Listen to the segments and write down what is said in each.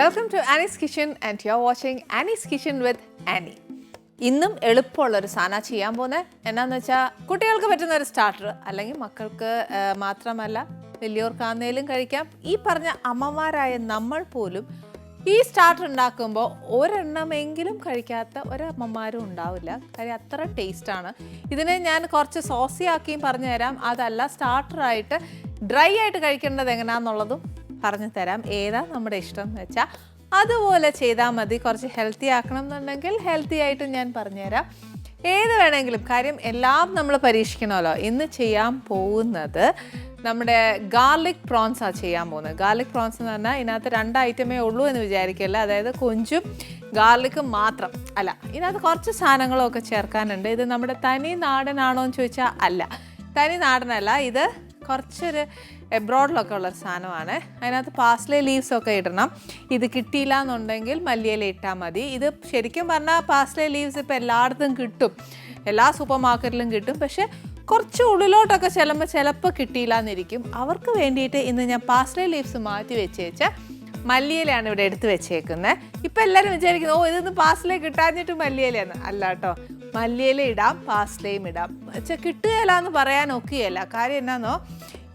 Welcome to Annie's Kitchen and you're watching Annie's Kitchen with Annie. ഇന്നും എളുപ്പമുള്ളൊരു സാധനം ചെയ്യാൻ പോകുന്നത് എന്നാന്ന് വെച്ചാൽ കുട്ടികൾക്ക് പറ്റുന്ന ഒരു സ്റ്റാർട്ടർ, അല്ലെങ്കിൽ മക്കൾക്ക് മാത്രമല്ല വലിയവർക്കാന്നേലും കഴിക്കാം. ഈ പറഞ്ഞ അമ്മമാരായ നമ്മൾ പോലും ഈ സ്റ്റാർട്ടർ ഉണ്ടാക്കുമ്പോൾ ഒരെണ്ണമെങ്കിലും കഴിക്കാത്ത ഒരമ്മമാരും ഉണ്ടാവില്ല. കാര്യം അത്ര ടേസ്റ്റാണ്. ഇതിനെ ഞാൻ കുറച്ച് സോസി ആക്കിയും പറഞ്ഞു തരാം. അതല്ല, സ്റ്റാർട്ടറായിട്ട് ഡ്രൈ ആയിട്ട് കഴിക്കേണ്ടത് എങ്ങനെയാണെന്നുള്ളതും പറഞ്ഞു തരാം. ഏതാ നമ്മുടെ ഇഷ്ടം എന്ന് വെച്ചാൽ അതുപോലെ ചെയ്താൽ മതി. കുറച്ച് ഹെൽത്തി ആക്കണം എന്നുണ്ടെങ്കിൽ ഹെൽത്തി ആയിട്ട് ഞാൻ പറഞ്ഞുതരാം. ഏത് വേണമെങ്കിലും, കാര്യം എല്ലാം നമ്മൾ പരീക്ഷിക്കണമല്ലോ. ഇന്ന് ചെയ്യാൻ പോകുന്നത് നമ്മുടെ ഗാർലിക് പ്രോൺസാണ് ചെയ്യാൻ പോകുന്നത്. ഗാർലിക് പ്രോൺസ് എന്ന് പറഞ്ഞാൽ ഇതിനകത്ത് 2 ഐറ്റമേ ഉള്ളൂ എന്ന് വിചാരിക്കില്ല. അതായത് കൊഞ്ചും ഗാർലിക്കും മാത്രം അല്ല, ഇതിനകത്ത് കുറച്ച് സാധനങ്ങളൊക്കെ ചേർക്കാനുണ്ട്. ഇത് നമ്മുടെ തനി നാടനാണോ എന്ന് ചോദിച്ചാൽ അല്ല, തനി നാടനല്ല. ഇത് കുറച്ചൊരു എബ്രോഡിലൊക്കെ ഉള്ളൊരു സാധനമാണ്. അതിനകത്ത് പാസ്ലേ ലീവ്സൊക്കെ ഇടണം. ഇത് കിട്ടിയില്ല എന്നുണ്ടെങ്കിൽ മല്ലിയില ഇട്ടാൽ മതി. ഇത് ശരിക്കും പറഞ്ഞാൽ പാസ്ലേ ലീവ്സ് ഇപ്പോൾ എല്ലായിടത്തും കിട്ടും, എല്ലാ സൂപ്പർ മാർക്കറ്റിലും കിട്ടും. പക്ഷേ കുറച്ച് ഉള്ളിലോട്ടൊക്കെ ചിലപ്പോൾ കിട്ടിയില്ല എന്നിരിക്കും. അവർക്ക് വേണ്ടിയിട്ട് ഇന്ന് ഞാൻ പാസ്ലേ ലീവ്സ് മാറ്റി വെച്ചേച്ച് മല്ലിയിലയാണ് ഇവിടെ എടുത്ത് വെച്ചേക്കുന്നത്. ഇപ്പം എല്ലാവരും വിചാരിക്കുന്നത് ഓ ഇതൊന്ന് പാസ്ലേ കിട്ടാഞ്ഞിട്ട് മല്ലിയിലയാണ്. അല്ല കേട്ടോ, മല്ലിയില ഇടാം, പാസ്ലയും ഇടാം. വെച്ചാൽ കിട്ടുകയില്ല എന്ന് പറയാൻ ഒക്കുകയല്ല. കാര്യം എന്നാന്നോ,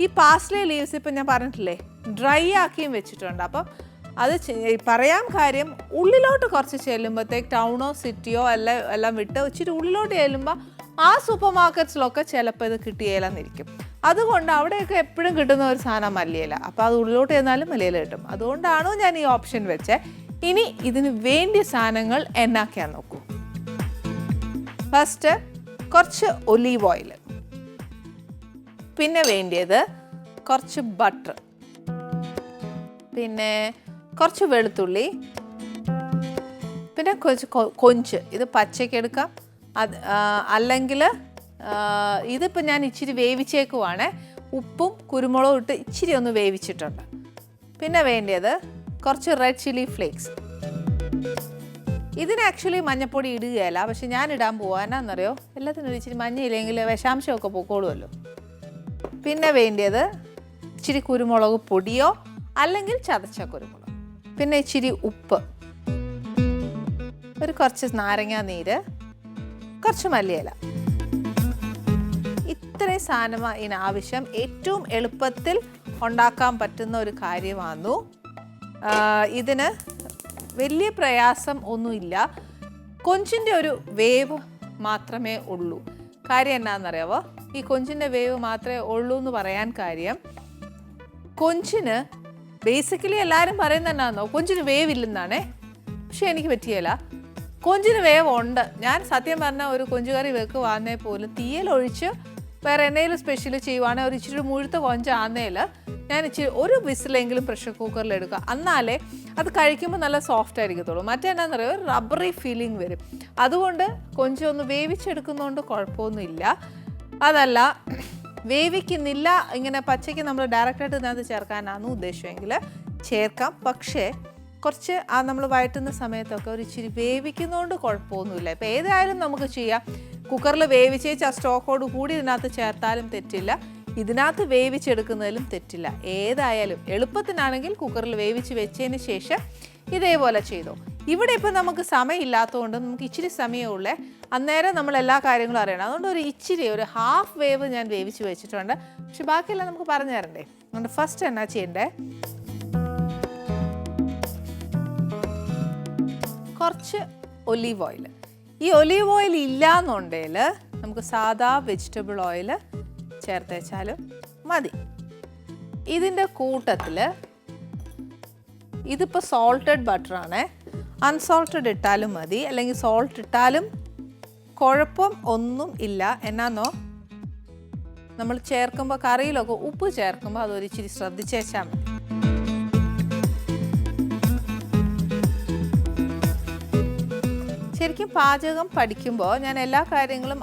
ഈ പാസ്ലേ ലീവ്സ് ഇപ്പം ഞാൻ പറഞ്ഞിട്ടില്ലേ ഡ്രൈ ആക്കിയും വെച്ചിട്ടുണ്ട്. അപ്പം അത് പറയാൻ കാര്യം, ഉള്ളിലോട്ട് കുറച്ച് ചെല്ലുമ്പോഴത്തേക്ക് ടൗണോ സിറ്റിയോ എല്ലാം വിട്ട് ഇച്ചിരി ഉള്ളിലോട്ട് ചെല്ലുമ്പോൾ ആ സൂപ്പർ മാർക്കറ്റ്സിലൊക്കെ ചിലപ്പോൾ ഇത് കിട്ടുകയില്ലെന്നിരിക്കും. അതുകൊണ്ട് അവിടെയൊക്കെ എപ്പോഴും കിട്ടുന്ന ഒരു സാധനം മല്ലിയില. അപ്പോൾ അത് ഉള്ളിലോട്ട് ചെന്നാലും മല്ലിയില കിട്ടും. അതുകൊണ്ടാണോ ഞാൻ ഈ ഓപ്ഷൻ വെച്ചത്. ഇനി ഇതിന് വേണ്ടിയ സാധനങ്ങൾ എന്നാക്കിയാൽ നോക്കൂ. ഫസ്റ്റ് കുറച്ച് ഒലീവ് ഓയിൽ, പിന്നെ വേണ്ടിയത് കുറച്ച് ബട്ടർ, പിന്നെ കുറച്ച് വെളുത്തുള്ളി, പിന്നെ കൊഞ്ച്. ഇത് പച്ചയ്ക്ക് എടുക്കാം, അത് അല്ലെങ്കിൽ ഇതിപ്പോൾ ഞാൻ ഇച്ചിരി വേവിച്ചേക്കുവാണ്. ഉപ്പും കുരുമുളകും ഇട്ട് ഇച്ചിരി ഒന്ന് വേവിച്ചിട്ടുണ്ട്. പിന്നെ വേണ്ടിയത് കുറച്ച് റെഡ് ചില്ലി ഫ്ലേക്സ്. ഇതിന് ആക്ച്വലി മഞ്ഞപ്പൊടി ഇടുകയല്ല, പക്ഷെ ഞാൻ ഇടാൻ പോവാ. എന്നാന്നറിയോ, എല്ലാത്തിനും ഇച്ചിരി മഞ്ഞയില്ലെങ്കിൽ വിഷാംശമൊക്കെ പൊക്കോളുമല്ലോ. പിന്നെ വേണ്ടിയത് ഇച്ചിരി കുരുമുളക് പൊടിയോ അല്ലെങ്കിൽ ചതച്ച കുരുമുളക്, പിന്നെ ഇച്ചിരി ഉപ്പ്, കുറച്ച് നാരങ്ങാ നീര്, കുറച്ച് മല്ലിയില. ഇത്രയും സാധനമാണ് ഇതിനാവശ്യം. ഏറ്റവും എളുപ്പത്തിൽ ഉണ്ടാക്കാൻ പറ്റുന്ന ഒരു കാര്യമാണു. ഇതിന് വലിയ പ്രയാസം ഒന്നുമില്ല. കൊഞ്ചിൻ്റെ ഒരു വേവ് മാത്രമേ ഉള്ളൂ. കാര്യം എന്നാണെന്നറിയാവോ, ഈ കൊഞ്ചിൻ്റെ വേവ് മാത്രമേ ഉള്ളൂ എന്ന് പറയാൻ കാര്യം, കൊഞ്ചിന് ബേസിക്കലി എല്ലാവരും പറയുന്നത് എന്നാന്നോ, കൊഞ്ചിന് വേവില്ലെന്നാണേ. പക്ഷെ എനിക്ക് പറ്റിയല്ല, കൊഞ്ചിന് വേവുണ്ട്. ഞാൻ സത്യം പറഞ്ഞാൽ ഒരു കൊഞ്ചുകറി വെക്കുവാന്നേ പോലും തീയലൊഴിച്ച് വേറെ എന്തെങ്കിലും സ്പെഷ്യൽ ചെയ്യുവാണെങ്കിൽ ഒരു ഇച്ചിരി മുഴുത്ത കൊഞ്ചാന്നേൽ ഞാൻ ഇച്ചിരി ഒരു വിസിലെങ്കിലും പ്രഷർ കുക്കറിൽ എടുക്കുക. എന്നാലേ അത് കഴിക്കുമ്പോൾ നല്ല സോഫ്റ്റ് ആയിരിക്കത്തുള്ളൂ. മറ്റെന്നാന്നറിയോ, ഒരു റബ്ബറി ഫീലിംഗ് വരും. അതുകൊണ്ട് കൊഞ്ചൊന്ന് വേവിച്ചെടുക്കുന്നതുകൊണ്ട് കുഴപ്പമൊന്നുമില്ല. അതല്ല, വേവിക്കുന്നില്ല, ഇങ്ങനെ പച്ചയ്ക്ക് നമ്മൾ ഡയറക്റ്റായിട്ട് ഇതിനകത്ത് ചേർക്കാനാണ് ഉദ്ദേശമെങ്കിൽ ചേർക്കാം. പക്ഷേ കുറച്ച് നമ്മൾ വഴറ്റുന്ന സമയത്തൊക്കെ ഒരു ഇച്ചിരി വേവിക്കുന്നതുകൊണ്ട് കുഴപ്പമൊന്നുമില്ല. ഇപ്പോൾ ഏതായാലും നമുക്ക് ചെയ്യാം. കുക്കറിൽ വേവിച്ചേച്ച് ആ സ്റ്റോക്കോട് കൂടി ഇതിനകത്ത് ചേർത്താലും തെറ്റില്ല, ഇതിനകത്ത് വേവിച്ചെടുക്കുന്നതിലും തെറ്റില്ല. ഏതായാലും എളുപ്പത്തിനാണെങ്കിൽ കുക്കറിൽ വേവിച്ച് വെച്ചതിന് ശേഷം ഇതേപോലെ ചെയ്തോ. ഇവിടെ ഇപ്പോൾ നമുക്ക് സമയമില്ലാത്തതുകൊണ്ട് നമുക്ക് ഇച്ചിരി സമയമുള്ളേ, അന്നേരം നമ്മൾ എല്ലാ കാര്യങ്ങളും അറിയണം. അതുകൊണ്ട് ഒരു ഇച്ചിരി ഒരു ഹാഫ് വേവ് ഞാൻ വേവിച്ച് വെച്ചിട്ടുണ്ട്. പക്ഷെ ബാക്കിയെല്ലാം നമുക്ക് പറഞ്ഞു തരണ്ടേ. അതുകൊണ്ട് ഫസ്റ്റ് എന്നാ ചെയ്യണ്ടേ, കുറച്ച് ഒലീവ് ഓയിൽ. ഈ ഒലീവ് ഓയിൽ ഇല്ല എന്നുണ്ടെങ്കിൽ നമുക്ക് സാധാ വെജിറ്റബിൾ ഓയിൽ ചേർത്തേച്ചാലും മതി. ഇതിൻ്റെ കൂട്ടത്തിൽ ഇതിപ്പോൾ സോൾട്ടഡ് ബട്ടറാണ്, അൺസോൾട്ടഡ് ഇട്ടാലും മതി, അല്ലെങ്കിൽ സോൾട്ട് ഇട്ടാലും കുഴപ്പം ഒന്നും ഇല്ല. എന്നാന്നോ, നമ്മൾ ചേർക്കുമ്പോൾ കറിയിലൊക്കെ ഉപ്പ് ചേർക്കുമ്പോൾ അതൊരിച്ചിരി ശ്രദ്ധിച്ചേച്ചാൽ മതി. ശരിക്കും പാചകം പഠിക്കുമ്പോൾ ഞാൻ എല്ലാ കാര്യങ്ങളും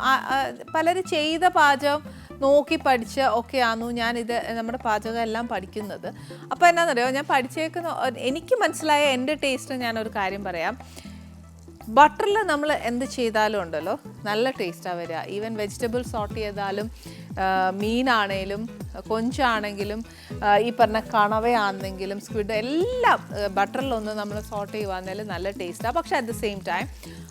പലരും ചെയ്ത പാചകം നോക്കി പഠിച്ച് ഒക്കെയാണു ഞാനിത് നമ്മുടെ പാചകം എല്ലാം പഠിക്കുന്നത്. അപ്പോൾ എന്നാണെന്നറിയോ, ഞാൻ പഠിച്ചേക്കുന്ന എനിക്ക് മനസ്സിലായ എൻ്റെ ടേസ്റ്റ് ഞാനൊരു കാര്യം പറയാം. ബട്ടറിൽ നമ്മൾ എന്ത് ചെയ്താലും ഉണ്ടല്ലോ നല്ല ടേസ്റ്റാണ് വരിക. ഈവൻ വെജിറ്റബിൾ സോട്ട് ചെയ്താലും മീനാണേലും കൊഞ്ചാണെങ്കിലും ഈ പറഞ്ഞ കണവയാണെങ്കിലും സ്ക്വിഡ് എല്ലാം ബട്ടറിലൊന്ന് നമ്മൾ സോട്ട് ചെയ്യുവാണെങ്കിൽ നല്ല ടേസ്റ്റാണ്. പക്ഷേ അറ്റ് ദ സെയിം ടൈം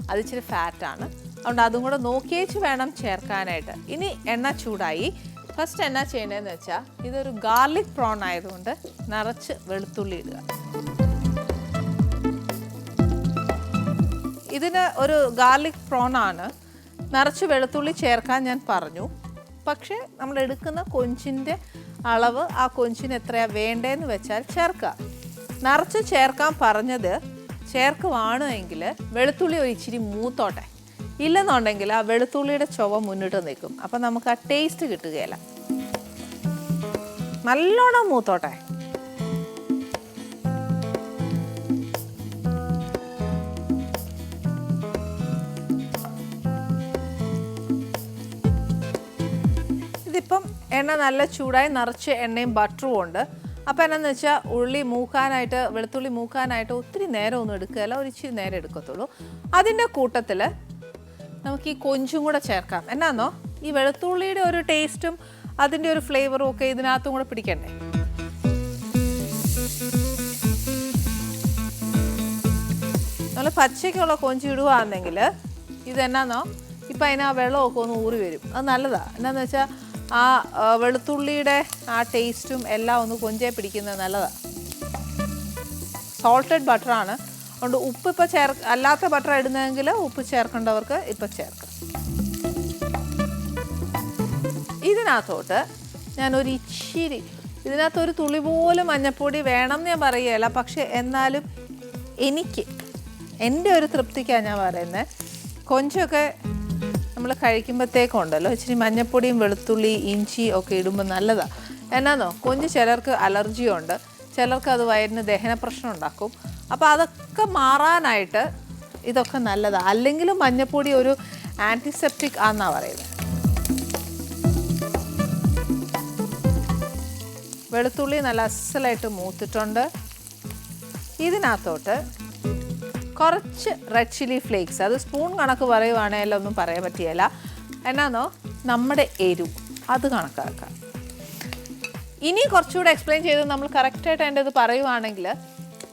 അത് ഇച്ചിരി ഫാറ്റാണ്. അതുകൊണ്ട് അതും കൂടെ നോക്കിയേച്ച് വേണം ചേർക്കാനായിട്ട്. ഇനി എണ്ണ ചൂടായി. ഫസ്റ്റ് എന്നാ ചെയ്യേണ്ടതെന്ന് വെച്ചാൽ ഇതൊരു ഗാർലിക് പ്രോൺ ആയതുകൊണ്ട് നിറച്ച് വെളുത്തുള്ളി ഇടുക. ഇതിന് ഒരു ഗാർലിക് പ്രോൺ ആണ്, നിറച്ച് വെളുത്തുള്ളി ചേർക്കാൻ ഞാൻ പറഞ്ഞു. പക്ഷേ നമ്മൾ എടുക്കുന്ന കൊഞ്ചിൻ്റെ അളവ് ആ കൊഞ്ചിന് എത്രയാണ് വേണ്ടതെന്ന് വെച്ചാൽ ചേർക്കുക. നിറച്ച് ചേർക്കാൻ പറഞ്ഞത് ചേർക്കുവാണെങ്കിൽ വെളുത്തുള്ളി ഒരു ഇച്ചിരി മൂത്തോട്ടെ. ഇല്ലെന്നുണ്ടെങ്കിൽ ആ വെളുത്തുള്ളിയുടെ ചുവ മുന്നിട്ട് നിൽക്കും. അപ്പം നമുക്ക് ആ ടേസ്റ്റ് കിട്ടുകയില്ല. നല്ലോണം മൂത്തോട്ടെ. ഇതിപ്പം എണ്ണ നല്ല ചൂടായി, നിറച്ച് എണ്ണയും ബട്ടറും ഉണ്ട്. അപ്പോൾ എന്നാന്ന് വെച്ചാൽ വെളുത്തുള്ളി മൂക്കാനായിട്ട് ഒത്തിരി നേരം ഒന്നും എടുക്കുകയല്ല, ഒരു ഇച്ചിരി നേരം എടുക്കത്തുള്ളൂ. അതിൻ്റെ കൂട്ടത്തിൽ നമുക്ക് ഈ കൊഞ്ചും കൂടെ ചേർക്കാം. എന്നാന്നോ, ഈ വെളുത്തുള്ളിയുടെ ഒരു ടേസ്റ്റും അതിൻ്റെ ഒരു ഫ്ലേവറും ഒക്കെ ഇതിനകത്തും കൂടെ പിടിക്കണ്ടേ. നമ്മൾ പച്ചയ്ക്കുള്ള കൊഞ്ച് ഇടുകയാണെങ്കിൽ ഇതെന്നാന്നോ ഇപ്പം അതിന് ആ വെള്ളമൊക്കെ ഒന്ന് ഊറി വരും. അത് നല്ലതാണ്. എന്നാന്ന് വെച്ചാൽ ആ വെളുത്തുള്ളിയുടെ ആ ടേസ്റ്റും എല്ലാം ഒന്ന് കൊഞ്ചേ പിടിക്കുന്നത് നല്ലതാണ്. സോൾട്ടഡ് ബട്ടറാണ്. അതുകൊണ്ട് ഉപ്പ് ഇപ്പോൾ അല്ലാത്ത ബട്ടർ ഇടുന്നതെങ്കിൽ ഉപ്പ് ചേർക്കേണ്ടവർക്ക് ഇപ്പം ചേർക്കാം. ഇതിനകത്തോട്ട് ഞാനൊരു ഇച്ചിരി, ഇതിനകത്തൊരു തുള്ളി പോലും മഞ്ഞൾപ്പൊടി വേണം എന്ന് ഞാൻ പറയുകയില്ല. പക്ഷേ എന്നാലും എൻ്റെ ഒരു തൃപ്തിക്കാണ് ഞാൻ പറയുന്നത്. കൊഞ്ചൊക്കെ നമ്മൾ കഴിക്കുമ്പോഴത്തേക്കുണ്ടല്ലോ ഇച്ചിരി മഞ്ഞൾപ്പൊടിയും വെളുത്തുള്ളി ഇഞ്ചി ഒക്കെ ഇടുമ്പോൾ നല്ലതാണ്. എന്നാന്നോ, കൊഞ്ച് ചിലർക്ക് അലർജിയുണ്ട്, ചിലർക്ക് അത് വയറിന് ദഹന പ്രശ്നം ഉണ്ടാക്കും. അപ്പോൾ അതൊക്കെ മാറാനായിട്ട് ഇതൊക്കെ നല്ലതാണ്. അല്ലെങ്കിലും മഞ്ഞൾപ്പൊടി ഒരു ആൻറ്റിസെപ്റ്റിക് ആണെന്നാണ് പറയുന്നത്. വെളുത്തുള്ളി നല്ല അസലായിട്ട് മൂത്തിട്ടുണ്ട്. ഇതിനകത്തോട്ട് കുറച്ച് റെഡ് ചില്ലി ഫ്ലേക്സ്, അത് സ്പൂൺ കണക്ക് പറയുവാണെങ്കിൽ ഒന്നും പറയാൻ പറ്റിയല്ല. എന്നാന്നോ, നമ്മുടെ എരിവ് അത് കണക്കാക്കാം. ഇനി കുറച്ചുകൂടെ എക്സ്പ്ലെയിൻ ചെയ്ത് നമ്മൾ കറക്റ്റായിട്ട് എൻ്റെ ഇത് പറയുവാണെങ്കിൽ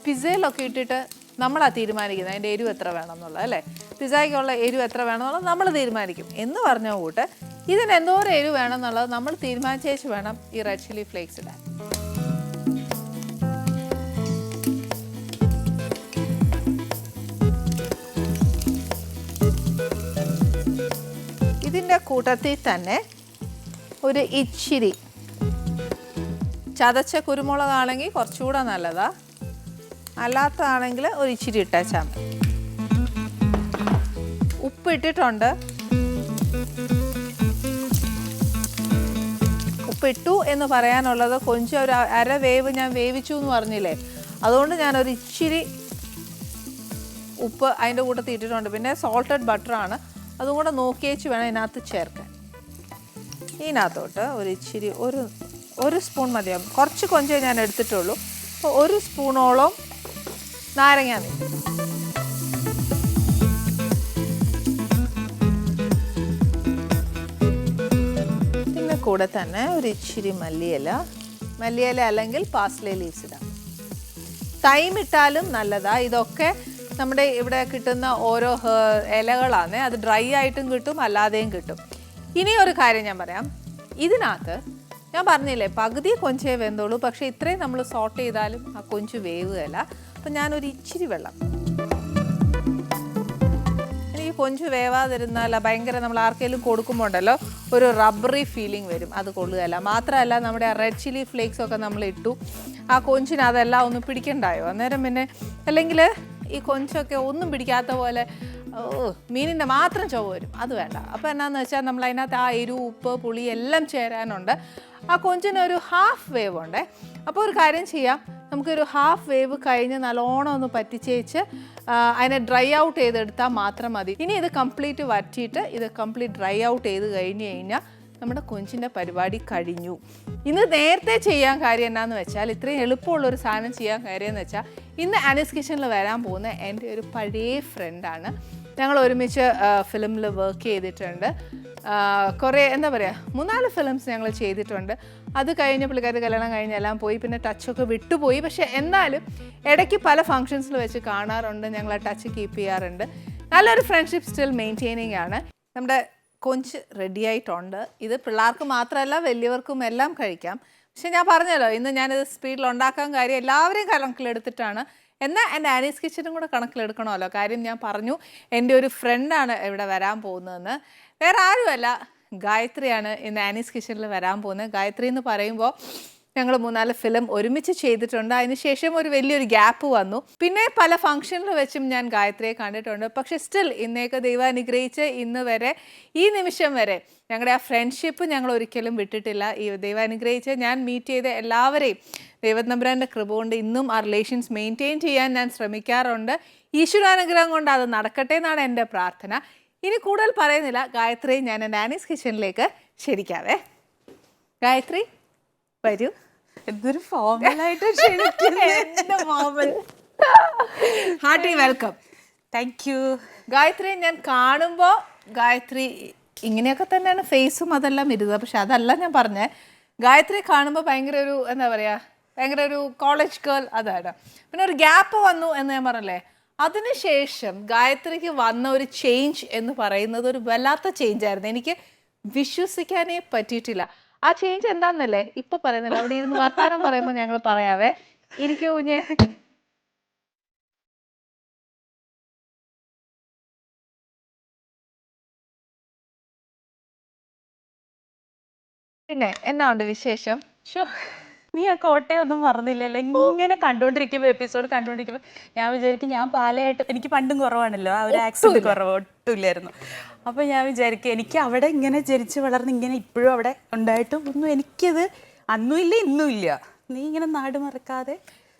പിസ്സയിലൊക്കെ ഇട്ടിട്ട് നമ്മളാണ് തീരുമാനിക്കുന്നത് അതിൻ്റെ എരിവ് എത്ര വേണം എന്നുള്ളത്, അല്ലേ? പിസ്സയ്ക്കുള്ള എരിവ് എത്ര വേണം എന്നുള്ളത് നമ്മൾ തീരുമാനിക്കും എന്ന് പറഞ്ഞ കൂട്ട് ഇതിന് എന്തോരം എരിവ് വേണം എന്നുള്ളത് നമ്മൾ തീരുമാനിച്ചേച്ച് വേണം ഈ റെഡ് ചില്ലി ഫ്ലേക്സ് ഇടാൻ. ഇതിൻ്റെ കൂട്ടത്തിൽ തന്നെ ഒരു ഇച്ചിരി ചതച്ച കുരുമുളകാണെങ്കിൽ കുറച്ചുകൂടെ നല്ലതാണ്. അല്ലാത്തതാണെങ്കിൽ ഒരു ഇച്ചിരി ഇട്ടേച്ചാൽ മതി. ഉപ്പ് ഇട്ടിട്ടുണ്ട്. ഉപ്പിട്ടു എന്ന് പറയാനുള്ളത് കൊഞ്ച് ഒരു അര വേവ് ഞാൻ വേവിച്ചു എന്ന് പറഞ്ഞില്ലേ, അതുകൊണ്ട് ഞാനൊരു ഇച്ചിരി ഉപ്പ് അതിൻ്റെ കൂട്ടത്തിൽ ഇട്ടിട്ടുണ്ട്. പിന്നെ സോൾട്ടഡ് ബട്ടറാണ്, അതും കൂടെ നോക്കിയേച്ച് വേണം ഇതിനകത്ത് ചേർക്കാൻ. ഇതിനകത്തോട്ട് ഒരു ഇച്ചിരി ഒരു സ്പൂൺ മതിയാവും. കുറച്ച് കൊഞ്ചേ ഞാൻ എടുത്തിട്ടുള്ളൂ. അപ്പോൾ ഒരു സ്പൂണോളം നാരങ്ങ നീര്, പിന്നെ കൂടെ തന്നെ ഒരു ഇച്ചിരി മല്ലിയില അല്ലെങ്കിൽ പാസ്ലേ ലീവ്സ് ഇടാം. തൈം ഇട്ടാലും നല്ലതാ. ഇതൊക്കെ നമ്മുടെ ഇവിടെ കിട്ടുന്ന ഓരോ ഇലകളാണ്. അത് ഡ്രൈ ആയിട്ടും കിട്ടും, അല്ലാതെയും കിട്ടും. ഇനി ഒരു കാര്യം ഞാൻ പറയാം. ഇതിനകത്ത് ഞാൻ പറഞ്ഞില്ലേ പകുതി കൊഞ്ചേ വെന്തോളൂ, പക്ഷേ ഇത്രയും നമ്മൾ സോട്ട് ചെയ്താലും ആ കൊഞ്ച് വേവുകയല്ല. അപ്പം ഞാനൊരു ഇച്ചിരി വെള്ളം, എനിക്ക് കൊഞ്ച് വേവാതിരുന്നാൽ ഭയങ്കര നമ്മൾ ആർക്കെങ്കിലും കൊടുക്കുമ്പോൾ ഉണ്ടല്ലോ ഒരു റബ്ബറി ഫീലിംഗ് വരും, അത് കൊള്ളുകയല്ല. മാത്രമല്ല നമ്മുടെ ആ റെഡ് ചില്ലി ഫ്ലേക്സൊക്കെ നമ്മൾ ഇട്ടു, ആ കൊഞ്ചിന് അതെല്ലാം ഒന്ന് പിടിക്കണ്ടായോ. അന്നേരം പിന്നെ അല്ലെങ്കിൽ ഈ കൊഞ്ചൊക്കെ ഒന്നും പിടിക്കാത്ത പോലെ മീനിൻ്റെ മാത്രം ചുവ വരും, അത് വേണ്ട. അപ്പോൾ എന്നാന്ന് വെച്ചാൽ നമ്മൾ അതിനകത്ത് ആ എരിവ് ഉപ്പ് പുളി എല്ലാം ചേരാനുണ്ട്. ആ കൊഞ്ചിനൊരു ഹാഫ് വേവ് ഉണ്ട്. അപ്പോൾ ഒരു കാര്യം ചെയ്യാം, നമുക്കൊരു ഹാഫ് വേവ് കഴിഞ്ഞ് നല്ലോണം ഒന്ന് പറ്റിച്ചേച്ച് അതിനെ ഡ്രൈ ഔട്ട് ചെയ്തെടുത്താൽ മാത്രം മതി. ഇനി ഇത് കംപ്ലീറ്റ് വറ്റിയിട്ട് ഇത് കംപ്ലീറ്റ് ഡ്രൈ ഔട്ട് ചെയ്ത് കഴിഞ്ഞാൽ നമ്മുടെ കൊഞ്ചിൻ്റെ പരിപാടി കഴിഞ്ഞു. ഇന്ന് നേരത്തെ ചെയ്യാൻ കാര്യം എന്നാന്ന് വെച്ചാൽ, ഇത്രയും എളുപ്പമുള്ളൊരു സാധനം ചെയ്യാൻ കാര്യം എന്ന് വെച്ചാൽ, ഇന്ന് ആനീസ് കിച്ചണിൽ വരാൻ പോകുന്ന എൻ്റെ ഒരു പഴയ ഫ്രണ്ടാണ്. ഞങ്ങൾ ഒരുമിച്ച് ഫിലിമിൽ വർക്ക് ചെയ്തിട്ടുണ്ട്. കുറേ എന്താ പറയുക 3-4 ഫിലിംസ് ഞങ്ങൾ ചെയ്തിട്ടുണ്ട്. അത് കഴിഞ്ഞ് പുള്ളിക്കാരി കല്യാണം കഴിഞ്ഞെല്ലാം പോയി, പിന്നെ ടച്ചൊക്കെ വിട്ടുപോയി. പക്ഷേ എന്നാലും ഇടയ്ക്ക് പല ഫങ്ഷൻസിൽ വെച്ച് കാണാറുണ്ട്, ഞങ്ങൾ ആ ടച്ച് കീപ്പ് ചെയ്യാറുണ്ട്. നല്ലൊരു ഫ്രണ്ട്ഷിപ്പ് സ്റ്റിൽ മെയിൻറ്റെയിനിങ് ആണ്. നമ്മുടെ കൊഞ്ച് റെഡി ആയിട്ടുണ്ട്. ഇത് പിള്ളേർക്ക് മാത്രമല്ല വലിയവർക്കും എല്ലാം കഴിക്കാം. പക്ഷെ ഞാൻ പറഞ്ഞല്ലോ, ഇന്ന് ഞാനിത് സ്പീഡിൽ ഉണ്ടാക്കാൻ കാര്യം എല്ലാവരെയും കണക്കിലെടുത്തിട്ടാണ്. എന്നാൽ എൻ്റെ ആനീസ് കിച്ചനും കൂടെ കണക്കിലെടുക്കണമല്ലോ. കാര്യം ഞാൻ പറഞ്ഞു, എൻ്റെ ഒരു ഫ്രണ്ടാണ് ഇവിടെ വരാൻ പോകുന്നതെന്ന്. വേറെ ആരുമല്ല, ഗായത്രിയാണ് ഇന്ന് ആനീസ് കിച്ചണിൽ വരാൻ പോകുന്നത്. ഗായത്രി എന്ന് പറയുമ്പോൾ ഞങ്ങൾ 3-4 ഫിലിം ഒരുമിച്ച് ചെയ്തിട്ടുണ്ട്. അതിനുശേഷം ഒരു വലിയൊരു ഗ്യാപ്പ് വന്നു. പിന്നെ പല ഫംഗ്ഷനിൽ വെച്ചും ഞാൻ ഗായത്രിയെ കണ്ടിട്ടുണ്ട്. പക്ഷെ സ്റ്റിൽ ഇന്നേക്ക് ദൈവം അനുഗ്രഹിച്ച് ഇന്ന് വരെ, ഈ നിമിഷം വരെ ഞങ്ങളുടെ ആ ഫ്രണ്ട്ഷിപ്പ് ഞങ്ങൾ ഒരിക്കലും വിട്ടിട്ടില്ല. ഈ ദൈവം അനുഗ്രഹിച്ച് ഞാൻ മീറ്റ് ചെയ്ത എല്ലാവരെയും ദൈവത്തമ്പുരാൻ്റെ കൃപ കൊണ്ട് ഇന്നും ആ റിലേഷൻസ് മെയിൻറ്റെയിൻ ചെയ്യാൻ ഞാൻ ശ്രമിക്കാറുണ്ട്. ഈശ്വരാനുഗ്രഹം കൊണ്ട് അത് നടക്കട്ടെ എന്നാണ് എൻ്റെ പ്രാർത്ഥന. ഇനി കൂടുതൽ പറയുന്നില്ല, ഗായത്രി ഞാൻ എൻ്റെ ആനീസ് കിച്ചണിലേക്ക് ക്ഷണിക്കാവേ. ഗായത്രി വരൂ. എന്തൊരു ഫോർമലായിട്ട് hearty welcome. Thank you. Gayathri ഞാൻ കാണുമ്പോൾ ഗായത്രി ഇങ്ങനെയൊക്കെ തന്നെയാണ് ഫേസും അതെല്ലാം ഇരുന്നത്. പക്ഷെ അതല്ല ഞാൻ പറഞ്ഞത്. ഗായത്രി കാണുമ്പോൾ ഭയങ്കര ഒരു എന്താ പറയുക, ഭയങ്കര ഒരു കോളേജ് ഗേൾ അതാണ്. പിന്നെ ഒരു ഗ്യാപ്പ് വന്നു എന്ന് ഞാൻ പറഞ്ഞല്ലേ, അതിനുശേഷം ഗായത്രിക്ക് വന്ന ഒരു ചേഞ്ച് എന്ന് പറയുന്നത് ഒരു വല്ലാത്ത ചേഞ്ച് ആയിരുന്നു. എനിക്ക് വിശ്വസിക്കാനേ പറ്റിയിട്ടില്ല. ആ ചേഞ്ച് എന്താന്നല്ലേ ഇപ്പൊ പറയുന്നില്ല, അവിടെ ഇരുന്ന് വർത്താനം പറയുമ്പോൾ ഞങ്ങൾ പറയാവേ. എനിക്ക് പിന്നെ എന്നാ ഉണ്ട് വിശേഷം? നീ ആ കോട്ടയം ഒന്നും മറന്നില്ലല്ലോ. ഇങ്ങനെ കണ്ടോണ്ടിരിക്കുമ്പോ എപ്പിസോഡ് കണ്ടോണ്ടിരിക്കുമ്പോ ഞാൻ വിചാരിക്കും ഞാൻ പാലയായിട്ട്, എനിക്ക് പണ്ടും കുറവാണല്ലോ, ആ ഒരു ആക്സിഡന്റ് കുറവ് ഒട്ടുമില്ലായിരുന്നു. അപ്പൊ ഞാൻ വിചാരിക്കും എനിക്ക് അവിടെ ഇങ്ങനെ ജനിച്ച് വളർന്ന് ഇങ്ങനെ ഇപ്പോഴും അവിടെ ഉണ്ടായിട്ടും ഒന്നും എനിക്കത് അന്നും ഇല്ല ഇന്നും ഇല്ല. നീ ഇങ്ങനെ നാട് മറക്കാതെ.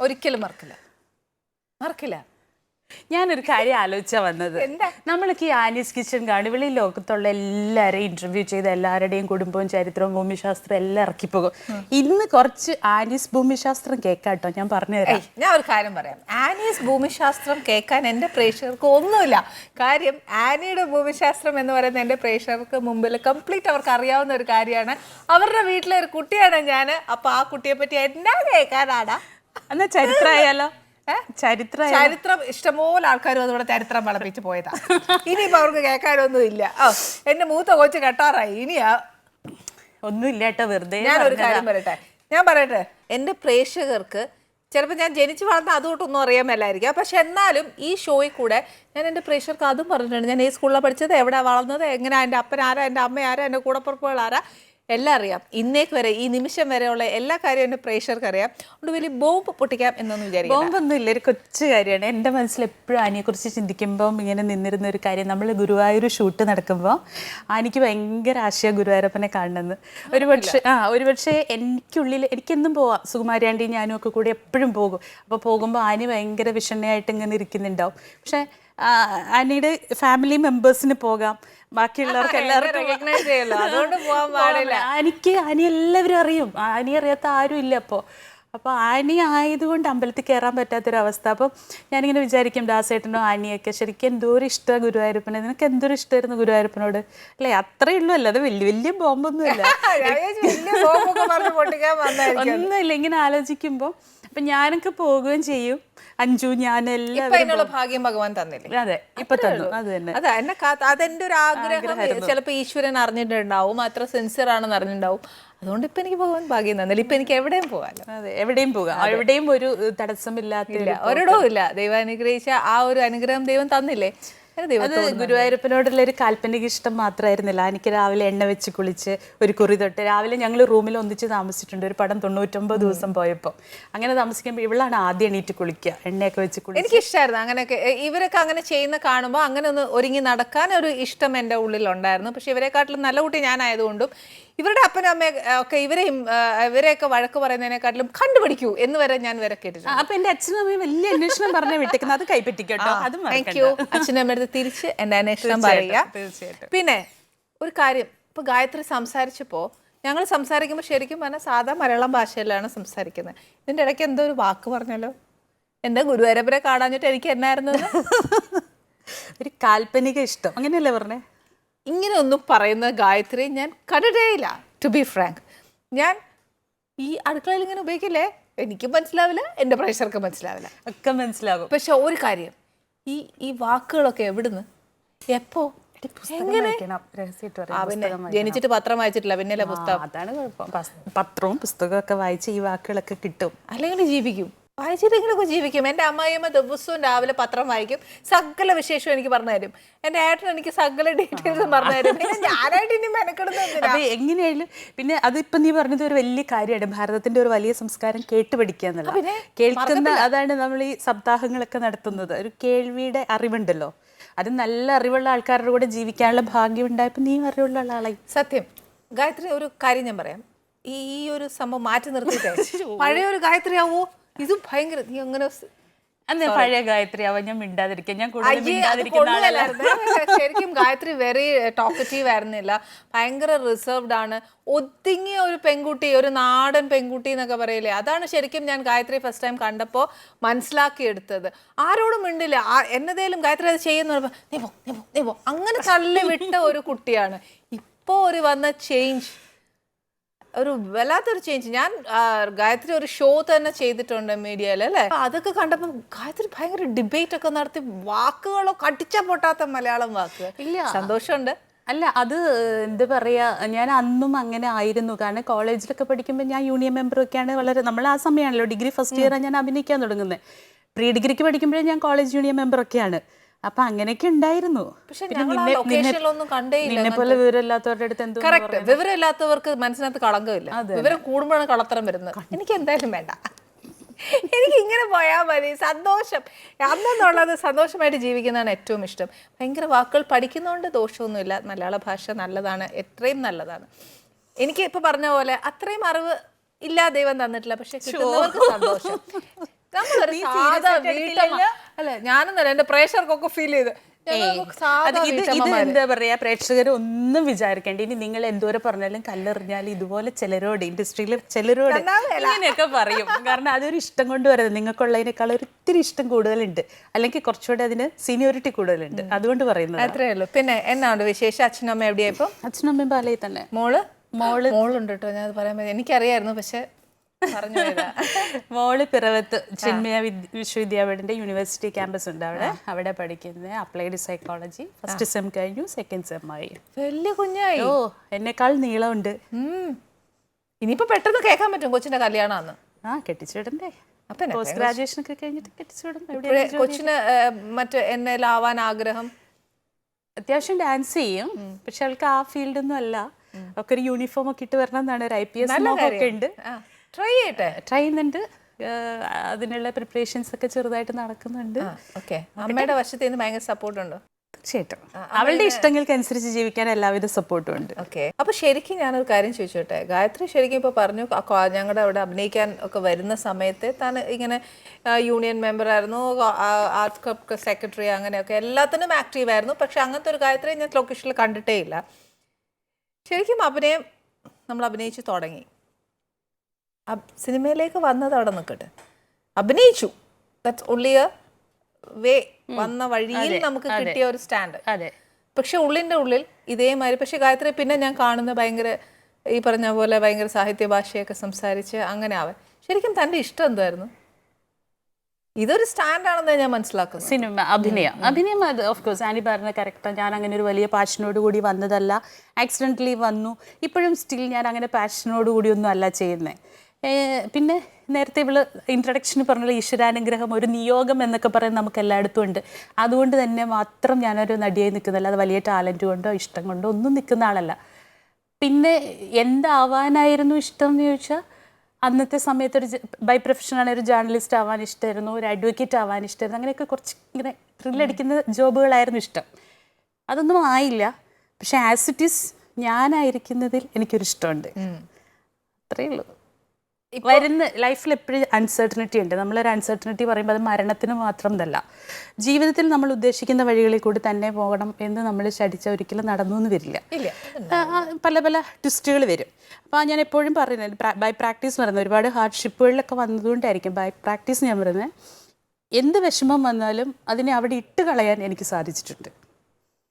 ഒരിക്കലും മറക്കില്ല. ഞാനൊരു കാര്യം ആലോചിച്ചാ വന്നത്, നമ്മളൊക്കെ ഈ ആനീസ് കിച്ചൺ കാണും, ഇവിടെ ഈ ലോകത്തുള്ള എല്ലാവരെയും ഇന്റർവ്യൂ ചെയ്ത് എല്ലാവരുടെയും കുടുംബവും ചരിത്രവും ഭൂമിശാസ്ത്രം എല്ലാം ഇറക്കിപ്പോകും. ഇന്ന് കുറച്ച് ആനീസ് ഭൂമിശാസ്ത്രം കേൾക്കാട്ടോ, ഞാൻ പറഞ്ഞുതരാം. ഞാൻ ഒരു കാര്യം പറയാം. ആനീസ് ഭൂമിശാസ്ത്രം കേൾക്കാൻ എൻ്റെ പ്രേക്ഷകർക്ക് ഒന്നുമില്ല. കാര്യം ആനിയുടെ ഭൂമിശാസ്ത്രം എന്ന് പറയുന്നത് എൻ്റെ പ്രേക്ഷകർക്ക് മുമ്പിൽ കംപ്ലീറ്റ് അവർക്ക് അറിയാവുന്ന ഒരു കാര്യമാണ്. അവരുടെ വീട്ടിലെ ഒരു കുട്ടിയാണ് ഞാൻ. അപ്പൊ ആ കുട്ടിയെ പറ്റി എന്നാ കേൾക്കാനാടാ? എന്നാ ചരിത്രമായാലോ? ചരിത്രം ഇഷ്ടംപോലെ ആൾക്കാരും അതുകൂടെ ചരിത്രം വളപ്പിച്ച് പോയതാ. ഇനിയിപ്പോ അവർക്ക് കേൾക്കാനൊന്നും ഇല്ല. എന്റെ മൂത്ത കൊച്ചു കെട്ടാറായി. ഇനിയാ ഒന്നുമില്ല കേട്ടോ, വെറുതെ. ഞാനൊരു കാര്യം പറയട്ടെ, എന്റെ പ്രേക്ഷകർക്ക് ചിലപ്പോൾ ഞാൻ ജനിച്ചു വളർന്ന അതുകൊണ്ടൊന്നും അറിയാൻ മേലായിരിക്കാം. പക്ഷെ എന്നാലും ഈ ഷോയിൽ കൂടെ ഞാൻ എൻ്റെ പ്രേക്ഷകർക്ക് അതും പറഞ്ഞിട്ടുണ്ട്. ഞാൻ ഈ സ്കൂളിലാണ് പഠിച്ചത്, എവിടെ വളർന്നത്, എങ്ങനെ, എൻ്റെ അപ്പൻ ആരാ, എൻ്റെ അമ്മ ആരാ, എൻ്റെ കൂടപ്പുറപ്പുകൾ ആരാ, എല്ലാം അറിയാം. ഇന്നേക്ക് വരെ ഈ നിമിഷം വരെയുള്ള എല്ലാ കാര്യവും എൻ്റെ പ്രേക്ഷകർക്ക് അറിയാം. അതുകൊണ്ട് വലിയ ബോംബ് പൊട്ടിക്കാം എന്നൊന്നും വിചാരിക്കും. ബോംബൊന്നും ഇല്ല, ഒരു കൊച്ചു കാര്യമാണ്. എൻ്റെ മനസ്സിൽ എപ്പോഴും ആനിയെക്കുറിച്ച് ചിന്തിക്കുമ്പോൾ ഇങ്ങനെ നിന്നിരുന്ന ഒരു കാര്യം, നമ്മൾ ഗുരുവായൂർ ഷൂട്ട് നടക്കുമ്പോൾ ആനിക്ക് ഭയങ്കര ആശയ ഗുരുവായൂരപ്പനെ കാണണമെന്ന്. ഒരുപക്ഷെ എനിക്കുള്ളിൽ എനിക്കെന്നും പോവാം, സുകുമാരി ആൻറ്റി ഞാനും ഒക്കെ കൂടി എപ്പോഴും പോകും. അപ്പോൾ പോകുമ്പോൾ ആനി ഭയങ്കര വിഷണ്ണയായിട്ട് ഇങ്ങനെ ഇരിക്കുന്നുണ്ടാവും. പക്ഷെ ആനിയുടെ ഫാമിലി മെമ്പേഴ്സിന് പോകാം, ബാക്കിയുള്ളവർക്ക് എല്ലാവർക്കും ആനി എല്ലാവരും അറിയും. ആനി അറിയാത്ത ആരും ഇല്ല. അപ്പോൾ ആനി ആയതുകൊണ്ട് അമ്പലത്തിൽ കയറാൻ പറ്റാത്തൊരവസ്ഥ. അപ്പം ഞാനിങ്ങനെ വിചാരിക്കും, ദാസേട്ടനോ ആനിയൊക്കെ ശരിക്കും എന്തോരം ഇഷ്ടമാണ് ഗുരുവായൂരപ്പനെ. നിനക്ക് എന്തോരം ഇഷ്ടമായിരുന്നു ഗുരുവായൂരപ്പനോട് അല്ലേ? അത്രയേ ഉള്ളൂ, അല്ലാതെ വലിയ ബോംബൊന്നുമില്ല. ഒന്നുമില്ല. ഇങ്ങനെ ആലോചിക്കുമ്പോൾ അപ്പം ഞാനൊക്കെ പോവുകയും ചെയ്യും. അഞ്ജു, ഞാൻ എല്ലാവരും ഭാഗ്യം ഭഗവാൻ തന്നില്ലേ? അതെ, ഇപ്പൊ തന്നു. അത് തന്നെ. അതെന്റെ ഒരു ആഗ്രഹം. ചിലപ്പോ ഈശ്വരൻ അറിഞ്ഞിട്ടുണ്ടാവും, അത്ര സിൻസിയർ ആണെന്ന് അറിഞ്ഞിട്ടുണ്ടാവും. അതുകൊണ്ട് ഇപ്പൊ എനിക്ക് ഭഗവാൻ ഭാഗ്യം തന്നില്ല. ഇപ്പൊ എനിക്ക് എവിടെയും പോകാലോ. അതെ, എവിടെയും പോകാം. എവിടെയും ഒരു തടസ്സമില്ലാത്തില്ല, ഒരിടവും ഇല്ല. ദൈവം അനുഗ്രഹിച്ച ആ ഒരു അനുഗ്രഹം ദൈവം തന്നില്ലേ? അത് ഗുരുവായൂരപ്പനോടുള്ള ഒരു കാൽപ്പനിക ഇഷ്ടം മാത്രമായിരുന്നില്ല. എനിക്ക് രാവിലെ എണ്ണ വെച്ച് കുളിച്ച് ഒരു കുറി തൊട്ട് രാവിലെ ഞങ്ങൾ റൂമിൽ ഒന്നിച്ച് താമസിച്ചിട്ടുണ്ട്. ഒരു പടം 99 ദിവസം പോയപ്പോൾ അങ്ങനെ താമസിക്കുമ്പോൾ ഇവളാണ് ആദ്യം എണീറ്റ് കുളിക്കുക, എണ്ണയൊക്കെ വെച്ച് കുളിക്കുക. എനിക്കിഷ്ടമായിരുന്നു അങ്ങനെയൊക്കെ. ഇവരൊക്കെ അങ്ങനെ ചെയ്യുന്ന കാണുമ്പോൾ അങ്ങനെ ഒന്ന് ഒരുങ്ങി നടക്കാൻ ഒരു ഇഷ്ടം എൻ്റെ ഉള്ളിലുണ്ടായിരുന്നു. പക്ഷെ ഇവരെക്കാട്ടിലും നല്ല കുട്ടി ഞാനായതുകൊണ്ടും ഇവരുടെ അപ്പനും അമ്മയും ഒക്കെ ഇവരെയൊക്കെ വഴക്ക് പറയുന്നതിനെക്കാട്ടിലും കണ്ടുപിടിക്കൂ എന്ന് വരെ ഞാൻ വരെ കേട്ടിട്ടുണ്ട്. അപ്പൊ എന്റെ അച്ഛനും അമ്മയും വലിയ അന്വേഷണം പറഞ്ഞ വിട്ടേക്കുന്നത്, അത് കൈപ്പറ്റിക്കട്ടോ. Thank you. അച്ഛനും അമ്മയുടെ തിരിച്ച് എന്റെ അന്വേഷണം പറയുക. പിന്നെ ഒരു കാര്യം, ഇപ്പൊ ഗായത്രി സംസാരിച്ചപ്പോ ഞങ്ങൾ സംസാരിക്കുമ്പോൾ ശരിക്കും പറഞ്ഞാൽ സാധാ മലയാളം ഭാഷയിലാണ് സംസാരിക്കുന്നത്. ഇതിന്റെ ഇടയ്ക്ക് എന്തോ ഒരു വാക്ക് പറഞ്ഞല്ലോ, എന്റെ ഗുരുവായൂരപ്പനെ കാണാഞ്ഞിട്ട് എനിക്ക് എന്നായിരുന്നു ഒരു കാൽപ്പനിക ഇഷ്ടം അങ്ങനെയല്ലേ പറഞ്ഞേ? ഇങ്ങനെ ഒന്നും പറയുന്ന ഗായത്രി ഞാൻ കണ്ടിട്ടേയില്ല. ടു ബി ഫ്രാങ്ക്, ഞാൻ ഈ അടുക്കളയിൽ ഇങ്ങനെ ഉപയോഗിക്കില്ലേ, എനിക്ക് മനസ്സിലാവില്ല, എൻ്റെ പ്രേക്ഷകർക്ക് മനസ്സിലാവില്ല. ഒക്കെ മനസ്സിലാകും. പക്ഷെ ഒരു കാര്യം, ഈ വാക്കുകളൊക്കെ എവിടുന്ന് എപ്പോ എങ്ങനെ? പിന്നെ ജനിച്ചിട്ട് പത്രം വായിച്ചിട്ടില്ല, പിന്നല്ലേ പുസ്തകം. അതാണ് കുഴപ്പം. പത്രവും പുസ്തകവും ഒക്കെ വായിച്ച് ഈ വാക്കുകളൊക്കെ കിട്ടും. അല്ലെങ്കിൽ ജീവിക്കും, വായിച്ചിട്ടെങ്കിലൊക്കെ ജീവിക്കും. എൻ്റെ അമ്മായിയമ്മ ദിവസവും രാവിലെ പത്രം വായിക്കും, സകല വിശേഷവും എനിക്ക് പറഞ്ഞു തരും. എൻ്റെ ഏട്ടൻ എനിക്ക് സകല ഡീറ്റെയിൽസും പറഞ്ഞു തരും. പിന്നെ ഞാനായിട്ട് ഇനി മെനക്കെടുന്നത് എങ്ങനെയായാലും. പിന്നെ അതിപ്പം നീ പറഞ്ഞത് ഒരു വലിയ കാര്യമാണ്, ഭാരതത്തിന്റെ ഒരു വലിയ സംസ്കാരം കേട്ട് പഠിക്കുക എന്നുള്ളത്. കേൾക്കുന്ന, അതാണ് നമ്മൾ ഈ സപ്താഹങ്ങളൊക്കെ നടത്തുന്നത്. ഒരു കേൾവിയുടെ അറിവുണ്ടല്ലോ, അത് നല്ല അറിവുള്ള ആൾക്കാരുടെ കൂടെ ജീവിക്കാനുള്ള ഭാഗ്യം ഉണ്ടായപ്പോൾ നീ അറിവുള്ള ആളായി. സത്യം. ഗായത്രി, ഒരു കാര്യം ഞാൻ പറയാം, ഈ ഒരു സംഭവം മാറ്റി നിർത്തിയിട്ടേ പഴയ ഒരു ഗായത്രി ആവോ, ഇത് ഭയങ്കര നീ അങ്ങനെ പഴയ ഗായത്രി ആവാൻ ഞാൻ മിണ്ടാതിരിക്കാം. ഞാൻ ശരിക്കും ഗായത്രി വെരി ടോക്കറ്റീവ് ആയിരുന്നില്ല, ഭയങ്കര റിസർവ്ഡ് ആണ്, ഒതുങ്ങിയ ഒരു പെൺകുട്ടി, ഒരു നാടൻ പെൺകുട്ടി എന്നൊക്കെ പറയില്ലേ. അതാണ് ശരിക്കും ഞാൻ ഗായത്രി ഫസ്റ്റ് ടൈം കണ്ടപ്പോൾ മനസ്സിലാക്കിയെടുത്തത്. ആരോടും മിണ്ടില്ല, എന്നതേലും ഗായത്രി അത് ചെയ്യുന്ന നീ പോ അങ്ങനെ തള്ളി വിട്ട ഒരു കുട്ടിയാണ്. ഇപ്പോൾ ഒരു വന്ന ചേഞ്ച്, ഒരു വല്ലാത്തൊരു ചേഞ്ച്. ഞാൻ ഗായത്രി ഒരു ഷോ തന്നെ ചെയ്തിട്ടുണ്ട് മീഡിയയിൽ അല്ലേ, അതൊക്കെ കണ്ടപ്പോൾ ഗായത്രി ഭയങ്കര ഡിബേറ്റ് ഒക്കെ നടത്തി, വാക്കുകളോ കടിച്ച പൊട്ടാത്ത മലയാളം വാക്ക്. ഇല്ല, സന്തോഷമുണ്ട്. അല്ല, അത് എന്താ പറയാ, ഞാൻ അന്നും അങ്ങനെ ആയിരുന്നു. കാരണം കോളേജിലൊക്കെ പഠിക്കുമ്പോൾ ഞാൻ യൂണിയൻ മെമ്പറൊക്കെയാണ്. വളരെ നമ്മൾ ആ സമയമാണല്ലോ, ഡിഗ്രി ഫസ്റ്റ് ഇയറാണ് ഞാൻ അഭിനയിക്കാൻ തുടങ്ങുന്നത്. പ്രീ ഡിഗ്രിക്ക് പഠിക്കുമ്പോഴേ ഞാൻ കോളേജ് യൂണിയൻ മെമ്പറൊക്കെയാണ്. അപ്പൊ അങ്ങനെയൊക്കെ ഉണ്ടായിരുന്നു. നിന്നെ പോലെ വിവരമില്ലാത്തവരുടെ അടുത്ത് എന്തോ. കറക്റ്റ്, വിവരമില്ലാത്തവർക്ക് മനസ്സിനകത്ത് കളങ്കമില്ല, വിവരം കൂടുമ്പോഴാണ് കളത്തരം വരുന്നത്. എനിക്ക് എന്തായാലും വേണ്ട, എനിക്ക് ഇങ്ങനെ പോയാൽ മതി, സന്തോഷം. അന്നെന്നുള്ളത് സന്തോഷമായിട്ട് ജീവിക്കുന്നതാണ് ഏറ്റവും ഇഷ്ടം. ഭയങ്കര വാക്കുകൾ പഠിക്കുന്നതുകൊണ്ട് ദോഷമൊന്നുമില്ല, മലയാള ഭാഷ നല്ലതാണ്, എത്രയും നല്ലതാണ്. എനിക്ക് ഇപ്പൊ പറഞ്ഞ പോലെ അത്രയും അറിവ് ഇല്ലാ ദൈവം തന്നിട്ടില്ല, പക്ഷെ കിട്ടുന്നവർക്ക് സന്തോഷം. നമ്മളൊരു സാധാ വീട്ടമ്മ അല്ലെ, ഞാനെന്നല്ല എന്റെ പ്രേക്ഷകർക്കൊക്കെ ഫീൽ ചെയ്ത് എന്താ പറയാ, പ്രേക്ഷകർ ഒന്നും വിചാരിക്കേണ്ട. ഇനി നിങ്ങൾ എന്തോരം പറഞ്ഞാലും കല്ലെറിഞ്ഞാലും ഇതുപോലെ ചിലരോട്, ഇൻഡസ്ട്രിയിൽ ചിലരോട് ഇങ്ങനെയൊക്കെ പറയും. കാരണം അതൊരു ഇഷ്ടം കൊണ്ട് വരുന്നത്, നിങ്ങൾക്കുള്ളതിനേക്കാൾ ഒത്തിരി ഇഷ്ടം കൂടുതലുണ്ട്, അല്ലെങ്കിൽ കുറച്ചുകൂടെ അതിന് സീനിയോറിറ്റി കൂടുതലുണ്ട്, അതുകൊണ്ട് പറയുന്നത്. അത്രേ ഉള്ളൂ. പിന്നെ എന്നാണ് വിശേഷം? അച്ഛനും അമ്മ എവിടെയാ ഇപ്പം? അച്ഛനും അമ്മയും പാലയിൽ തന്നെ. മോളുണ്ട് കേട്ടോ, ഞാൻ പറയാൻ പറ്റും, എനിക്കറിയായിരുന്നു പക്ഷെ മോള് പിറവത്ത് ചിന്മയ വിശ്വവിദ്യാപീഠത്തിന്റെ യൂണിവേഴ്സിറ്റി ക്യാമ്പസ് ഉണ്ട്, അവിടെ പഠിക്കുന്നത്. അപ്ലൈഡ് സൈക്കോളജി ഫസ്റ്റ് സെം കഴിഞ്ഞു, സെക്കൻഡ് സെം ആയി. വലിയ കുഞ്ഞായി. ഓ, എന്നെക്കാൾ നീളമുണ്ട്. ഇനിയിപ്പോ പെട്ടെന്ന് കേൾക്കാൻ പറ്റും കൊച്ചിന്റെ കല്യാണാന്ന്. കെട്ടിച്ചുവിടണ്ടേ, പോസ്റ്റ് ഗ്രാജുവേഷൻ ഒക്കെ കഴിഞ്ഞിട്ട് കെട്ടിച്ചുവിടും. കൊച്ചിന് മറ്റേ എന്നാവാൻ ആഗ്രഹം? അത്യാവശ്യം ഡാൻസ് ചെയ്യും, പക്ഷെ അവൾക്ക് ആ ഫീൽഡൊന്നും അല്ല. ഒക്കെ ഒരു യൂണിഫോം ഒക്കെ ഇട്ട് വരണം എന്നാണ്, ഒരു IPS ഒക്കെ ഉണ്ട്. ട്രൈ ചെയ്യുന്നുണ്ട്, അതിനുള്ള പ്രിപ്പറേഷൻസ് ഒക്കെ ചെറുതായിട്ട് നടക്കുന്നുണ്ട്. അമ്മയുടെ വശത്ത് നിന്ന് ഭയങ്കര സപ്പോർട്ട് ഉണ്ടോ? തീർച്ചയായിട്ടും, അവളുടെ ഇഷ്ടങ്ങൾക്ക് അനുസരിച്ച് ജീവിക്കാൻ എല്ലാവിധ സപ്പോർട്ടും ഉണ്ട്. ഓക്കെ, അപ്പൊ ശരിക്കും ഞാനൊരു കാര്യം ചോദിച്ചോട്ടെ, ഗായത്രി ശരിക്കും ഇപ്പൊ പറഞ്ഞു ഞങ്ങളുടെ അവിടെ അഭിനയിക്കാൻ ഒക്കെ വരുന്ന സമയത്ത് താൻ ഇങ്ങനെ യൂണിയൻ മെമ്പർ ആയിരുന്നു, ആർട്സ് ക്ലബ് സെക്രട്ടറി, അങ്ങനെയൊക്കെ എല്ലാത്തിനും ആക്റ്റീവ് ആയിരുന്നു. പക്ഷെ അങ്ങനത്തെ ഒരു ഗായത്രി ഞാൻ ലൊക്കേഷനിൽ കണ്ടിട്ടേ ഇല്ല. ശരിക്കും അഭിനയം നമ്മൾ അഭിനയിച്ച് തുടങ്ങി, സിനിമയിലേക്ക് വന്നത് അവിടെ നിൽക്കട്ടെ, അഭിനയിച്ചു, ദാറ്റ്സ് ഓൺലി എ വേ, വന്ന വഴിയിൽ നമുക്ക് കിട്ടിയ ഒരു സ്റ്റാൻഡ്. പക്ഷെ ഉള്ളിൻ്റെ ഉള്ളിൽ ഇതേമാതിരി. പക്ഷെ ഗായത്രി പിന്നെ ഞാൻ കാണുന്ന ഭയങ്കര ഈ പറഞ്ഞ പോലെ ഭയങ്കര സാഹിത്യ ഭാഷയൊക്കെ സംസാരിച്ച് അങ്ങനെ ആവാൻ. ശരിക്കും തൻ്റെ ഇഷ്ടം എന്തായിരുന്നു? ഇതൊരു സ്റ്റാൻഡാണെന്ന് ഞാൻ മനസ്സിലാക്കുന്നു. സിനിമ, അഭിനയം അത് ഓഫ് കോഴ്സ് ആനി പറഞ്ഞ കറക്റ്റാണ്. ഞാൻ അങ്ങനെ ഒരു വലിയ പാഷനോട് കൂടി വന്നതല്ല, ആക്സിഡൻ്റലി വന്നു. ഇപ്പോഴും സ്റ്റിൽ ഞാൻ അങ്ങനെ പാഷനോട് കൂടിയൊന്നും അല്ല ചെയ്യുന്നത്. പിന്നെ നേരത്തെ ഇവള് ഇൻട്രഡക്ഷന് പറഞ്ഞ ഈശ്വരാനുഗ്രഹം, ഒരു നിയോഗം എന്നൊക്കെ പറയുന്നത് നമുക്ക് എല്ലായിടത്തും ഉണ്ട്. അതുകൊണ്ട് തന്നെ മാത്രം ഞാനൊരു നടിയായി നിൽക്കുന്നില്ല, അത് വലിയ ടാലൻറ്റ് കൊണ്ടോ ഇഷ്ടം കൊണ്ടോ ഒന്നും നിൽക്കുന്ന ആളല്ല. പിന്നെ എന്താവാനായിരുന്നു ഇഷ്ടം എന്ന് ചോദിച്ചാൽ, അന്നത്തെ സമയത്ത് ഒരു ബൈ പ്രൊഫഷനാണ്, ഒരു ജേർണലിസ്റ്റ് ആവാൻ ഇഷ്ടമായിരുന്നു, ഒരു അഡ്വക്കേറ്റ് ആവാൻ ഇഷ്ടമായിരുന്നു. അങ്ങനെയൊക്കെ കുറച്ച് ഇങ്ങനെ ത്രില്ലടിക്കുന്ന ജോബുകളായിരുന്നു ഇഷ്ടം. അതൊന്നും ആയില്ല. പക്ഷെ ആസ് ഇറ്റ് ഈസ് ഞാനായിരിക്കുന്നതിൽ എനിക്കൊരു ഇഷ്ടമുണ്ട്, അത്രയേ ഉള്ളൂ. വരുന്ന ലൈഫിൽ എപ്പോഴും അൺസർട്ടനിറ്റി ഉണ്ട്. നമ്മളൊരു അൺസർട്ടനിറ്റി പറയുമ്പോൾ അത് മരണത്തിന് മാത്രം അല്ല, ജീവിതത്തിൽ നമ്മൾ ഉദ്ദേശിക്കുന്ന വഴികളിൽ കൂടി തന്നെ പോകണം എന്ന് നമ്മൾ ശഠിച്ച ഒരിക്കലും നടന്നു എന്ന് വരില്ല. പല പല ട്വിസ്റ്റുകൾ വരും. അപ്പോൾ ഞാൻ എപ്പോഴും പറയുന്നത് ബൈ പ്രാക്ടീസ് പറയുന്നത്, ഒരുപാട് ഹാർഡ്ഷിപ്പുകളിലൊക്കെ വന്നതുകൊണ്ടായിരിക്കും ബൈ പ്രാക്ടീസ് ഞാൻ പറയുന്നത്. എന്ത് വിഷമം വന്നാലും അതിനെ അവിടെ ഇട്ട് കളയാൻ എനിക്ക് സാധിച്ചിട്ടുണ്ട്.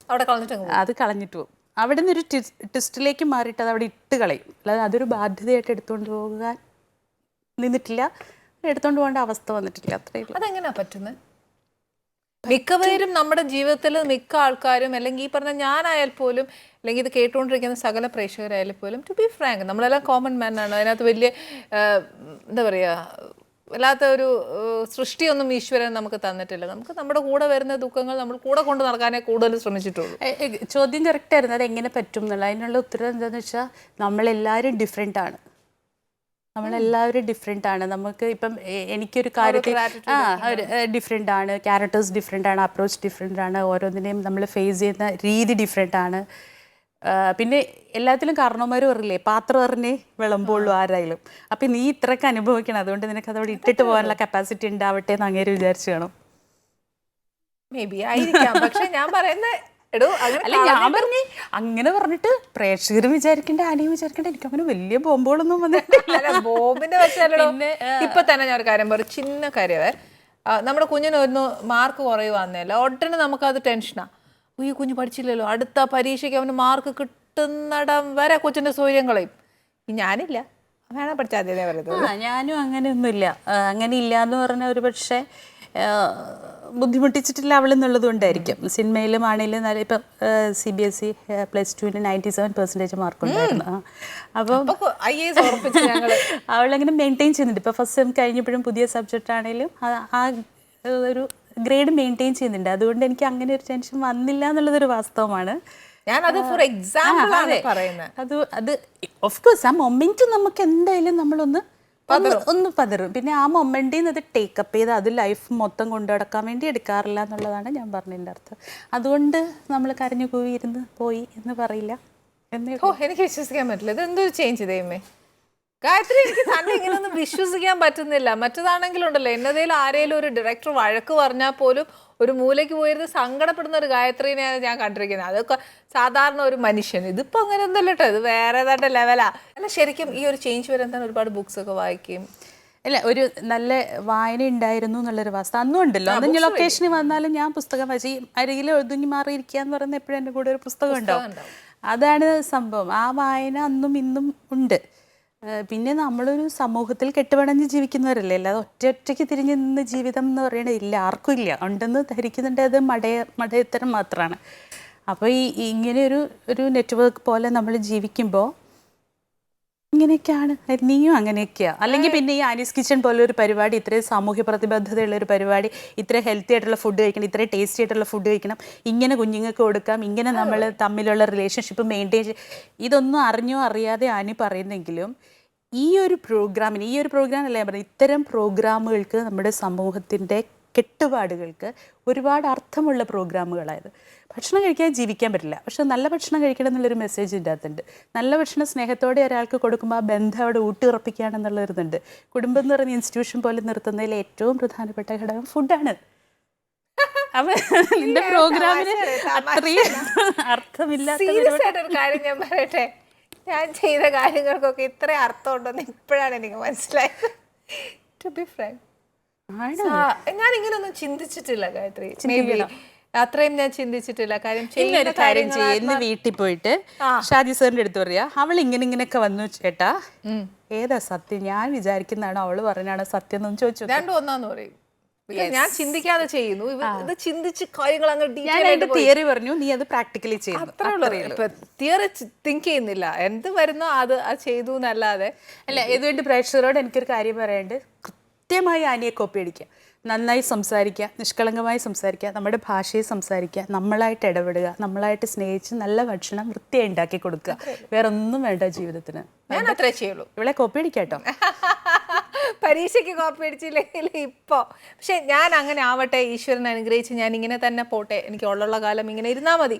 അവിടെ കളഞ്ഞിട്ട് അത് കളഞ്ഞിട്ട് പോകും. അവിടെ നിന്നൊരു ട്വിസ്റ്റിലേക്ക് മാറിയിട്ട് അത് അവിടെ ഇട്ട് കളയും. അല്ലാതെ അതൊരു ബാധ്യതയായിട്ട് എടുത്തുകൊണ്ട് പോകാൻ നിന്നിട്ടില്ല, എടുത്തുകൊണ്ട് പോകേണ്ട അവസ്ഥ വന്നിട്ടില്ല. അത്രയേ ഉള്ളൂ. അതെങ്ങനെയാ പറ്റുന്നത്? മിക്കവരും നമ്മുടെ ജീവിതത്തിൽ മിക്ക ആൾക്കാരും, അല്ലെങ്കിൽ ഈ പറഞ്ഞ ഞാനായാൽ പോലും, അല്ലെങ്കിൽ ഇത് കേട്ടുകൊണ്ടിരിക്കുന്ന സകല പ്രേക്ഷകരായാലും പോലും, ടു ബി ഫ്രാങ്ക്, നമ്മളെല്ലാം കോമൺ മാൻ ആണ്. അതിനകത്ത് വലിയ എന്താ പറയുക, വല്ലാത്ത ഒരു സൃഷ്ടിയൊന്നും ഈശ്വരൻ നമുക്ക് തന്നിട്ടില്ല. നമുക്ക് നമ്മുടെ കൂടെ വരുന്ന ദുഃഖങ്ങൾ നമ്മൾ കൂടെ കൊണ്ട് നടക്കാനേ കൂടുതൽ ശ്രമിച്ചിട്ടുള്ളൂ. ചോദ്യം കറക്റ്റ് ആയിരുന്നു, അത് എങ്ങനെ പറ്റും എന്നുള്ള. അതിനുള്ള ഉത്തരം എന്താണെന്ന് വെച്ചാൽ നമ്മളെല്ലാവരും ഡിഫറെൻ്റ് ആണ്. നമ്മളെല്ലാവരും ഡിഫറെൻ്റ് ആണ്. നമുക്ക് ഇപ്പം എനിക്കൊരു കാര്യത്തിൽ ഡിഫറെൻ്റ് ആണ്, ക്യാരക്ടേഴ്സ് ഡിഫറെൻ്റ് ആണ്, അപ്രോച്ച് ഡിഫറെൻ്റ് ആണ്, ഓരോന്നിനെയും നമ്മൾ ഫേസ് ചെയ്യുന്ന രീതി ഡിഫറെൻ്റ് ആണ്. പിന്നെ എല്ലാത്തിലും കാരണവന്മാർ പറയില്ലേ, പാത്രം എറിഞ്ഞേ വിളമ്പുള്ളൂ ആരായാലും. അപ്പം നീ ഇത്രയൊക്കെ അനുഭവിക്കണം, അതുകൊണ്ട് നിനക്ക് അതവിടെ ഇട്ടിട്ട് പോകാനുള്ള കപ്പാസിറ്റി ഉണ്ടാവട്ടെ എന്ന് അങ്ങേര് വിചാരിച്ചു കാണും. മേ ബി ആയിരിക്കാം. പക്ഷെ ഞാൻ പറയുന്നത് അല്ല, ഞാൻ പറഞ്ഞേ അങ്ങനെ പറഞ്ഞിട്ട് പ്രേക്ഷകർ വിചാരിക്കേണ്ട, ആനയും വിചാരിക്കേണ്ട എനിക്ക് അങ്ങനെ വലിയ ബോംബുകളൊന്നും വന്നിട്ടില്ല. ബോംബിന്റെ വെച്ചാലോ ഇപ്പൊ തന്നെ ഞാൻ ഒരു കാര്യം പറയും, ചിന്ന കാര്യമേ. നമ്മുടെ കുഞ്ഞിനൊന്ന് മാർക്ക് കുറയുവാന്നല്ല, ഉടനെ നമുക്കത് ടെൻഷനാ. ഈ കുഞ്ഞ് പഠിച്ചില്ലല്ലോ, അടുത്ത പരീക്ഷയ്ക്ക് അവന് മാർക്ക് കിട്ടുന്നിടം വരെ കൊച്ചിന്റെ സൗകര്യം കളയും. ഞാനില്ല, വേണം പഠിച്ചാൽ അതേ പറയുന്നത്. ഞാനും അങ്ങനെയൊന്നുമില്ല. അങ്ങനെ ഇല്ല എന്ന് പറഞ്ഞാൽ ഒരു പക്ഷേ ബുദ്ധിമുട്ടിച്ചിട്ടില്ല അവളെന്നുള്ളത് കൊണ്ടായിരിക്കും. സിനിമയിലും ആണെങ്കിലും നല്ല ഇപ്പം CBSE +2 97% മാർക്ക് ഉണ്ടായിരുന്നു. അപ്പം അവളങ്ങനെ മെയിൻറ്റെയിൻ ചെയ്യുന്നുണ്ട്. ഇപ്പോൾ ഫസ്റ്റ് സെം കഴിഞ്ഞപ്പോഴും പുതിയ സബ്ജക്റ്റ് ആണെങ്കിലും ആ ഒരു ഗ്രേഡ് മെയിൻറ്റെയിൻ ചെയ്യുന്നുണ്ട്. അതുകൊണ്ട് എനിക്ക് അങ്ങനെ ഒരു ടെൻഷൻ വന്നില്ല എന്നുള്ളതൊരു വാസ്തവമാണ്. ഞാനത് ഫോർ എക്സാമ്പിൾ ആണ് പറയുന്നത്. അത് ഓഫ് കോഴ്സ് ആ മൊമെന്റ് നമുക്ക് എന്തായാലും നമ്മളൊന്ന് പതറും. പിന്നെ ആ മൊമെന്റിൽ നിന്ന് അത് ടേക്കപ്പ് ചെയ്ത് അത് ലൈഫ് മൊത്തം കൊണ്ടു നടക്കാൻ വേണ്ടി എടുക്കാറില്ല എന്നുള്ളതാണ് ഞാൻ പറഞ്ഞതിൻ്റെ അർത്ഥം. അതുകൊണ്ട് നമ്മൾ കരഞ്ഞു കൂവി ഇരുന്ന് പോയി എന്ന് പറയില്ല. എനിക്ക് വിശ്വസിക്കാൻ പറ്റില്ല. ഇത് എന്തൊരു ചേഞ്ച് ചെയ്യുമേ ഗായത്രി. എനിക്ക് തന്നെ ഇങ്ങനെയൊന്നും വിശ്വസിക്കാൻ പറ്റുന്നില്ല. മറ്റതാണെങ്കിലുണ്ടല്ലോ, എന്നതേലും ആരെങ്കിലും ഒരു ഡയറക്ടർ വഴക്ക് പറഞ്ഞാൽ പോലും ഒരു മൂലയ്ക്ക് പോയിരുന്ന് സങ്കടപ്പെടുന്ന ഒരു ഗായത്രീനെയാണ് ഞാൻ കണ്ടിരിക്കുന്നത്. അതൊക്കെ സാധാരണ ഒരു മനുഷ്യൻ. ഇതിപ്പോ അങ്ങനെ ഒന്നുമല്ല കേട്ടോ, ഇത് വേറെ ഏതാണ്ട് ലെവലാ. അല്ല, ശരിക്കും ഈ ഒരു ചേഞ്ച് വരാൻ തന്നെ ഒരുപാട് ബുക്സ് ഒക്കെ വായിക്കും. അല്ല, ഒരു നല്ല വായന ഉണ്ടായിരുന്നു എന്നുള്ളൊരു വാസ്ത അന്നും ഉണ്ടല്ലോ. അന്ന് ഞാൻ ലൊക്കേഷനിൽ വന്നാലും ഞാൻ പുസ്തകം വായിച്ചു. ഈ അരികിൽ ഒതുങ്ങി മാറിയിരിക്കുക എന്ന് പറയുന്നത് എപ്പോഴും എൻ്റെ കൂടെ ഒരു പുസ്തകം ഉണ്ടാവും. അതാണ് സംഭവം. ആ വായന അന്നും ഇന്നും ഉണ്ട്. പിന്നെ നമ്മളൊരു സമൂഹത്തിൽ കെട്ടുപണഞ്ഞ് ജീവിക്കുന്നവരല്ലേ, അല്ലാതെ ഒറ്റയ്ക്ക് തിരിഞ്ഞ് നിന്ന് ജീവിതം എന്ന് പറയണത് ഇല്ല, ആർക്കും ഇല്ല. ഉണ്ടെന്ന് ധരിക്കുന്നുണ്ട്, അത് മടയത്തരം മാത്രമാണ്. അപ്പോൾ ഇങ്ങനെ ഒരു നെറ്റ്വർക്ക് പോലെ നമ്മൾ ജീവിക്കുമ്പോൾ ഇങ്ങനെയൊക്കെയാണ്. നീയും അങ്ങനെയൊക്കെയാണ്. അല്ലെങ്കിൽ പിന്നെ ഈ ആനീസ് കിച്ചൺ പോലെ ഒരു പരിപാടി, ഇത്രയും സാമൂഹ്യ പ്രതിബദ്ധതയുള്ള ഒരു പരിപാടി, ഇത്രയും ഹെൽത്തി ആയിട്ടുള്ള ഫുഡ് കഴിക്കണം, ഇത്രയും ടേസ്റ്റി ആയിട്ടുള്ള ഫുഡ് കഴിക്കണം, ഇങ്ങനെ കുഞ്ഞുങ്ങൾക്ക് കൊടുക്കാം, ഇങ്ങനെ നമ്മൾ തമ്മിലുള്ള റിലേഷൻഷിപ്പ് മെയിൻറ്റെയിൻ ഇതൊന്നും അറിഞ്ഞോ അറിയാതെ ആനി പറയുന്നെങ്കിലും ഈ ഒരു പ്രോഗ്രാം അല്ല ഞാൻ പറയുന്നത്, ഇത്തരം പ്രോഗ്രാമുകൾക്ക് നമ്മുടെ സമൂഹത്തിൻ്റെ കെട്ടുപാടുകൾക്ക് ഒരുപാട് അർത്ഥമുള്ള പ്രോഗ്രാമുകളായത്. ഭക്ഷണം കഴിക്കാൻ ജീവിക്കാൻ പറ്റില്ല, പക്ഷെ നല്ല ഭക്ഷണം കഴിക്കണം എന്നുള്ളൊരു മെസ്സേജ് ഇതിൻ്റെ അകത്തുണ്ട്. നല്ല ഭക്ഷണം സ്നേഹത്തോടെ ഒരാൾക്ക് കൊടുക്കുമ്പോൾ ആ ബന്ധം അവിടെ ഊട്ടിയുറപ്പിക്കുകയാണെന്നുള്ളൊരിതുണ്ട്. കുടുംബം എന്ന് പറയുന്ന ഇൻസ്റ്റിറ്റ്യൂഷൻ പോലെ നിർത്തുന്നതിൽ ഏറ്റവും പ്രധാനപ്പെട്ട ഘടകം ഫുഡാണ്. അപ്പം നിന്റെ പ്രോഗ്രാമിന് അത്രയും അർത്ഥമില്ലാത്ത കാര്യം ഞാൻ പറയട്ടെ, ഞാൻ ചെയ്ത കാര്യങ്ങൾക്കൊക്കെ ഇത്ര അർത്ഥം ഉണ്ടെന്ന് ഇപ്പോഴാണ് എനിക്ക് മനസ്സിലായത്. ടു ബി ഫ്രാങ്ക്, ഞാൻ ഇങ്ങനെയൊന്നും ചിന്തിച്ചിട്ടില്ല ഗായത്രി. അത്രയും ഞാൻ ചിന്തിച്ചിട്ടില്ല. കാര്യം ഇന്ന് വീട്ടിൽ പോയിട്ട് ഷാജി സാറിന്റെ അടുത്ത് പറയാ, അവൾ ഇങ്ങനെയൊക്കെ വന്നു ചേട്ടാ, ഏതാ സത്യം, ഞാൻ വിചാരിക്കുന്നതാണോ അവള് പറഞ്ഞാണോ സത്യം എന്നൊന്നും ചോദിച്ചു. രണ്ടും ഒന്നാന്ന് പറയും. ഞാൻ ചിന്തിക്കാതെ ചെയ്യുന്നു, ഇത് ചിന്തിച്ച് കാര്യങ്ങൾ തിയറി പറഞ്ഞു, നീ അത് പ്രാക്ടിക്കലി ചെയ്യുന്നു. തിയറി തിങ്ക് ചെയ്യുന്നില്ല, എന്ത് വരുന്നോ അത് ചെയ്തു എന്നല്ലാതെ. അല്ല, ഇതുവേണ്ടി പ്രേക്ഷകരോട് എനിക്കൊരു കാര്യം പറയാണ്ട്, കൃത്യമായി ആനിയെ കോപ്പി അടിക്കുക, നന്നായി സംസാരിക്കുക, നിഷ്കളങ്കമായി സംസാരിക്കുക, നമ്മുടെ ഭാഷയെ സംസാരിക്കുക, നമ്മളായിട്ട് ഇടപെടുക, നമ്മളായിട്ട് സ്നേഹിച്ച് നല്ല ഭക്ഷണം വൃത്തിയായി ഉണ്ടാക്കി കൊടുക്കുക. വേറെ ഒന്നും വേണ്ട ജീവിതത്തിന്. ഞാൻ അത്രേ ചെയ്യുള്ളൂ. ഇവിടെ കോപ്പി അടിക്കാട്ടോ. പരീക്ഷയ്ക്ക് കോപ്പി അടിച്ചില്ലെങ്കിൽ ഇപ്പോ. പക്ഷെ ഞാൻ അങ്ങനെ ആവട്ടെ, ഈശ്വരൻ അനുഗ്രഹിച്ച് ഞാൻ ഇങ്ങനെ തന്നെ പോട്ടെ, എനിക്ക് ഉള്ള കാലം ഇങ്ങനെ ഇരുന്നാൽ മതി.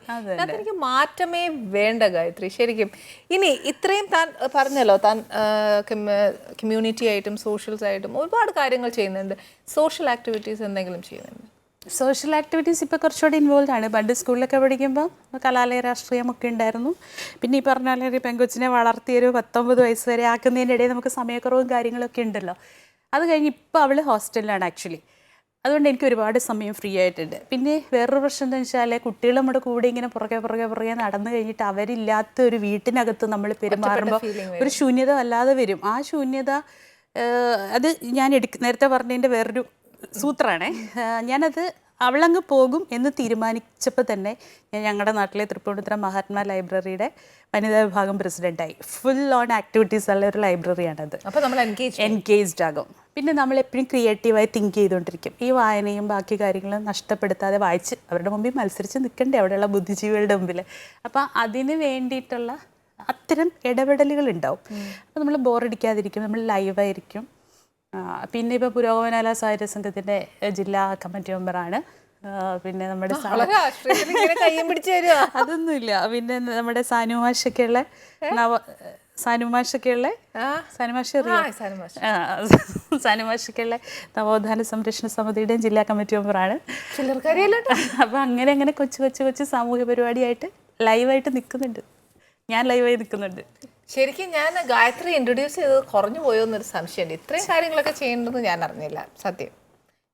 എനിക്ക് മാറ്റമേ വേണ്ട ഗായത്രി. ശരിക്കും ഇനി ഇത്രയും താൻ പറഞ്ഞല്ലോ, താൻ കമ്മ്യൂണിറ്റി ആയിട്ടും സോഷ്യൽസ് ആയിട്ടും ഒരുപാട് കാര്യങ്ങൾ ചെയ്യുന്നുണ്ട്. സോഷ്യൽ ആക്ടിവിറ്റീസ് എന്തെങ്കിലും ചെയ്യുന്നുണ്ട്? സോഷ്യൽ ആക്ടിവിറ്റീസ് ഇപ്പോൾ കുറച്ചുകൂടി ഇൻവോൾവ് ആണ്. പണ്ട് സ്കൂളിലൊക്കെ പഠിക്കുമ്പോൾ കലാലയ രാഷ്ട്രീയമൊക്കെ ഉണ്ടായിരുന്നു. പിന്നെ ഈ പറഞ്ഞ പോലെ ഒരു പെങ്കൊച്ചിനെ വളർത്തിയൊരു 19 വയസ്സ് വരെ ആക്കുന്നതിൻ്റെ ഇടയിൽ നമുക്ക് സമയക്കുറവും കാര്യങ്ങളൊക്കെ ഉണ്ടല്ലോ. അത് കഴിഞ്ഞ് ഇപ്പോൾ അവൾ ഹോസ്റ്റലിലാണ് ആക്ച്വലി. അതുകൊണ്ട് എനിക്ക് ഒരുപാട് സമയം ഫ്രീ ആയിട്ടുണ്ട്. പിന്നെ വേറൊരു പ്രശ്നം എന്താ വെച്ചാൽ കുട്ടികൾ നമ്മുടെ കൂടെ ഇങ്ങനെ പുറകെ നടന്നു കഴിഞ്ഞിട്ട് അവരില്ലാത്ത ഒരു വീട്ടിനകത്ത് നമ്മൾ പെരുമാറുമ്പോൾ ഒരു ശൂന്യത വല്ലാതെ വരും. ആ ശൂന്യത അത് ഞാൻ നേരത്തെ പറഞ്ഞതിൻ്റെ വേറൊരു സൂത്രമാണേ. ഞാനത് അവളങ്ങ് പോകും എന്ന് തീരുമാനിച്ചപ്പോൾ തന്നെ ഞാൻ ഞങ്ങളുടെ നാട്ടിലെ തൃപ്പൂണിത്തുറ മഹാത്മാ ലൈബ്രറിയുടെ വനിതാ വിഭാഗം പ്രസിഡൻ്റായി. ഫുൾ ഓൺ ആക്ടിവിറ്റീസ് ഉള്ള ഒരു ലൈബ്രറിയാണത്. അപ്പോൾ നമ്മൾ എൻഗേജ്ഡ് ആകും. പിന്നെ നമ്മൾ എപ്പോഴും ക്രിയേറ്റീവായി തിങ്ക് ചെയ്തുകൊണ്ടിരിക്കും. ഈ വായനയും ബാക്കി കാര്യങ്ങളും നഷ്ടപ്പെടുത്താതെ വായിച്ച് അവരുടെ മുമ്പിൽ മത്സരിച്ച് നിൽക്കണ്ടേ അവിടെയുള്ള ബുദ്ധിജീവികളുടെ മുമ്പിൽ. അപ്പോൾ അതിന് വേണ്ടിയിട്ടുള്ള അത്തരം ഇടപെടലുകൾ ഉണ്ടാവും. അപ്പോൾ നമ്മൾ ബോറടിക്കാതിരിക്കും, നമ്മൾ ലൈവായിരിക്കും. പിന്നെ ഇപ്പോൾ പുരോഗമനാല സാഹിത്യ സംഘത്തിൻ്റെ ജില്ലാ കമ്മിറ്റി മെമ്പറാണ്. പിന്നെ നമ്മുടെ അതൊന്നുമില്ല. പിന്നെ നമ്മുടെ സാനുമാഷൊക്കെയുള്ള നവോത്ഥാന സംരക്ഷണ സമിതിയുടെയും ജില്ലാ കമ്മിറ്റി മെമ്പറാണ്. അപ്പോൾ അങ്ങനെ കൊച്ചു സാമൂഹ്യ പരിപാടിയായിട്ട് ലൈവായിട്ട് നിൽക്കുന്നുണ്ട്. ഞാൻ ലൈവായി നിൽക്കുന്നുണ്ട്. ശരിക്കും ഞാൻ ഗായത്രി ഇൻട്രൊഡ്യൂസ് ചെയ്തത് കുറഞ്ഞു പോയോ എന്നൊരു സംശയമുണ്ട്. ഇത്രയും കാര്യങ്ങളൊക്കെ ചെയ്യേണ്ടതെന്ന് ഞാൻ അറിഞ്ഞില്ല സത്യം.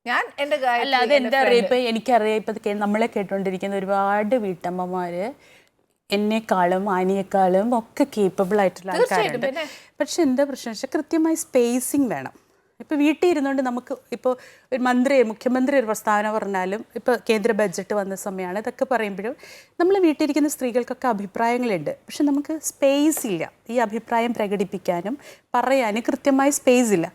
ഞാൻ എൻ്റെ അത് എന്താ അറിയാം, ഇപ്പം എനിക്കറിയാം, ഇപ്പം നമ്മളെ കേട്ടുകൊണ്ടിരിക്കുന്ന ഒരുപാട് വീട്ടമ്മമാർ എന്നെക്കാളും ആനിയേക്കാളും ഒക്കെ കേപ്പബിൾ ആയിട്ടുള്ള ആൾക്കാരുണ്ട്. പക്ഷെ എന്താ പ്രശ്നം വെച്ചാൽ കൃത്യമായി സ്പേസിങ് വേണം. ഇപ്പോൾ വീട്ടിൽ ഇരുന്നുകൊണ്ട് നമുക്ക് ഇപ്പോൾ ഒരു മുഖ്യമന്ത്രി ഒരു പ്രസ്താവന പറഞ്ഞാലും, ഇപ്പോൾ കേന്ദ്ര ബഡ്ജറ്റ് വന്ന സമയമാണ്, ഇതൊക്കെ പറയുമ്പോഴും നമ്മൾ വീട്ടിലിരിക്കുന്ന സ്ത്രീകൾക്കൊക്കെ അഭിപ്രായങ്ങളുണ്ട്. പക്ഷെ നമുക്ക് സ്പേസ് ഇല്ല ഈ അഭിപ്രായം പ്രകടിപ്പിക്കാനും പറയാനും കൃത്യമായ സ്പേസ് ഇല്ല.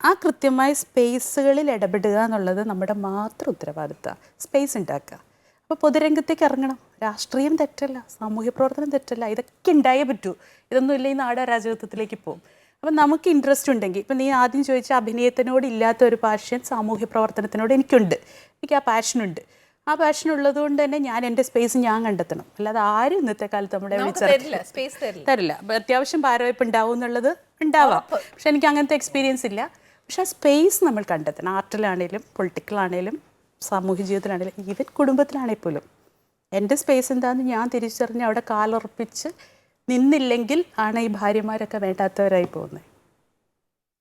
ആ കൃത്യമായ സ്പേസുകളിൽ ഇടപെടുക എന്നുള്ളത് നമ്മുടെ മാത്രം ഉത്തരവാദിത്തമാണ്. സ്പേസ് ഉണ്ടാക്കുക. അപ്പോൾ പൊതുരംഗത്തേക്ക് ഇറങ്ങണം. രാഷ്ട്രീയം തെറ്റല്ല, സാമൂഹ്യ പ്രവർത്തനം തെറ്റല്ല, ഇതൊക്കെ ഉണ്ടായേ പറ്റൂ. ഇതൊന്നും ഇല്ല ഈ നാട് അരാജകത്വത്തിലേക്ക് പോകും. അപ്പം നമുക്ക് ഇൻട്രസ്റ്റ് ഉണ്ടെങ്കിൽ, ഇപ്പം നീ ആദ്യം ചോദിച്ച അഭിനയത്തിനോട് ഇല്ലാത്ത ഒരു പാഷൻ സാമൂഹ്യ പ്രവർത്തനത്തിനോട് എനിക്കുണ്ട്. എനിക്ക് ആ പാഷനുണ്ട്. ആ പാഷൻ ഉള്ളത് കൊണ്ട് തന്നെ ഞാൻ എൻ്റെ സ്പേസ് ഞാൻ കണ്ടെത്തണം. അല്ലാതെ ആരും ഇന്നത്തെ കാലത്ത് നമ്മുടെ തരില്ല. അത്യാവശ്യം ഭാരവായ്പ ഉണ്ടാവും എന്നുള്ളത് ഉണ്ടാവാം. പക്ഷെ എനിക്ക് അങ്ങനത്തെ എക്സ്പീരിയൻസ് ഇല്ല. പക്ഷെ ആ സ്പേസ് നമ്മൾ കണ്ടെത്തണം. ആർട്ടിലാണേലും പൊളിറ്റിക്കലാണേലും സാമൂഹ്യ ജീവിതത്തിലാണേലും ഈവൻ കുടുംബത്തിലാണെങ്കിൽ പോലും എൻ്റെ സ്പേസ് എന്താണെന്ന് ഞാൻ തിരിച്ചറിഞ്ഞ് അവിടെ കാലുറപ്പിച്ച് നിന്നില്ലെങ്കിൽ ആണ് ഈ ഭാര്യമാരൊക്കെ വേണ്ടാത്തവരായി പോകുന്നത്.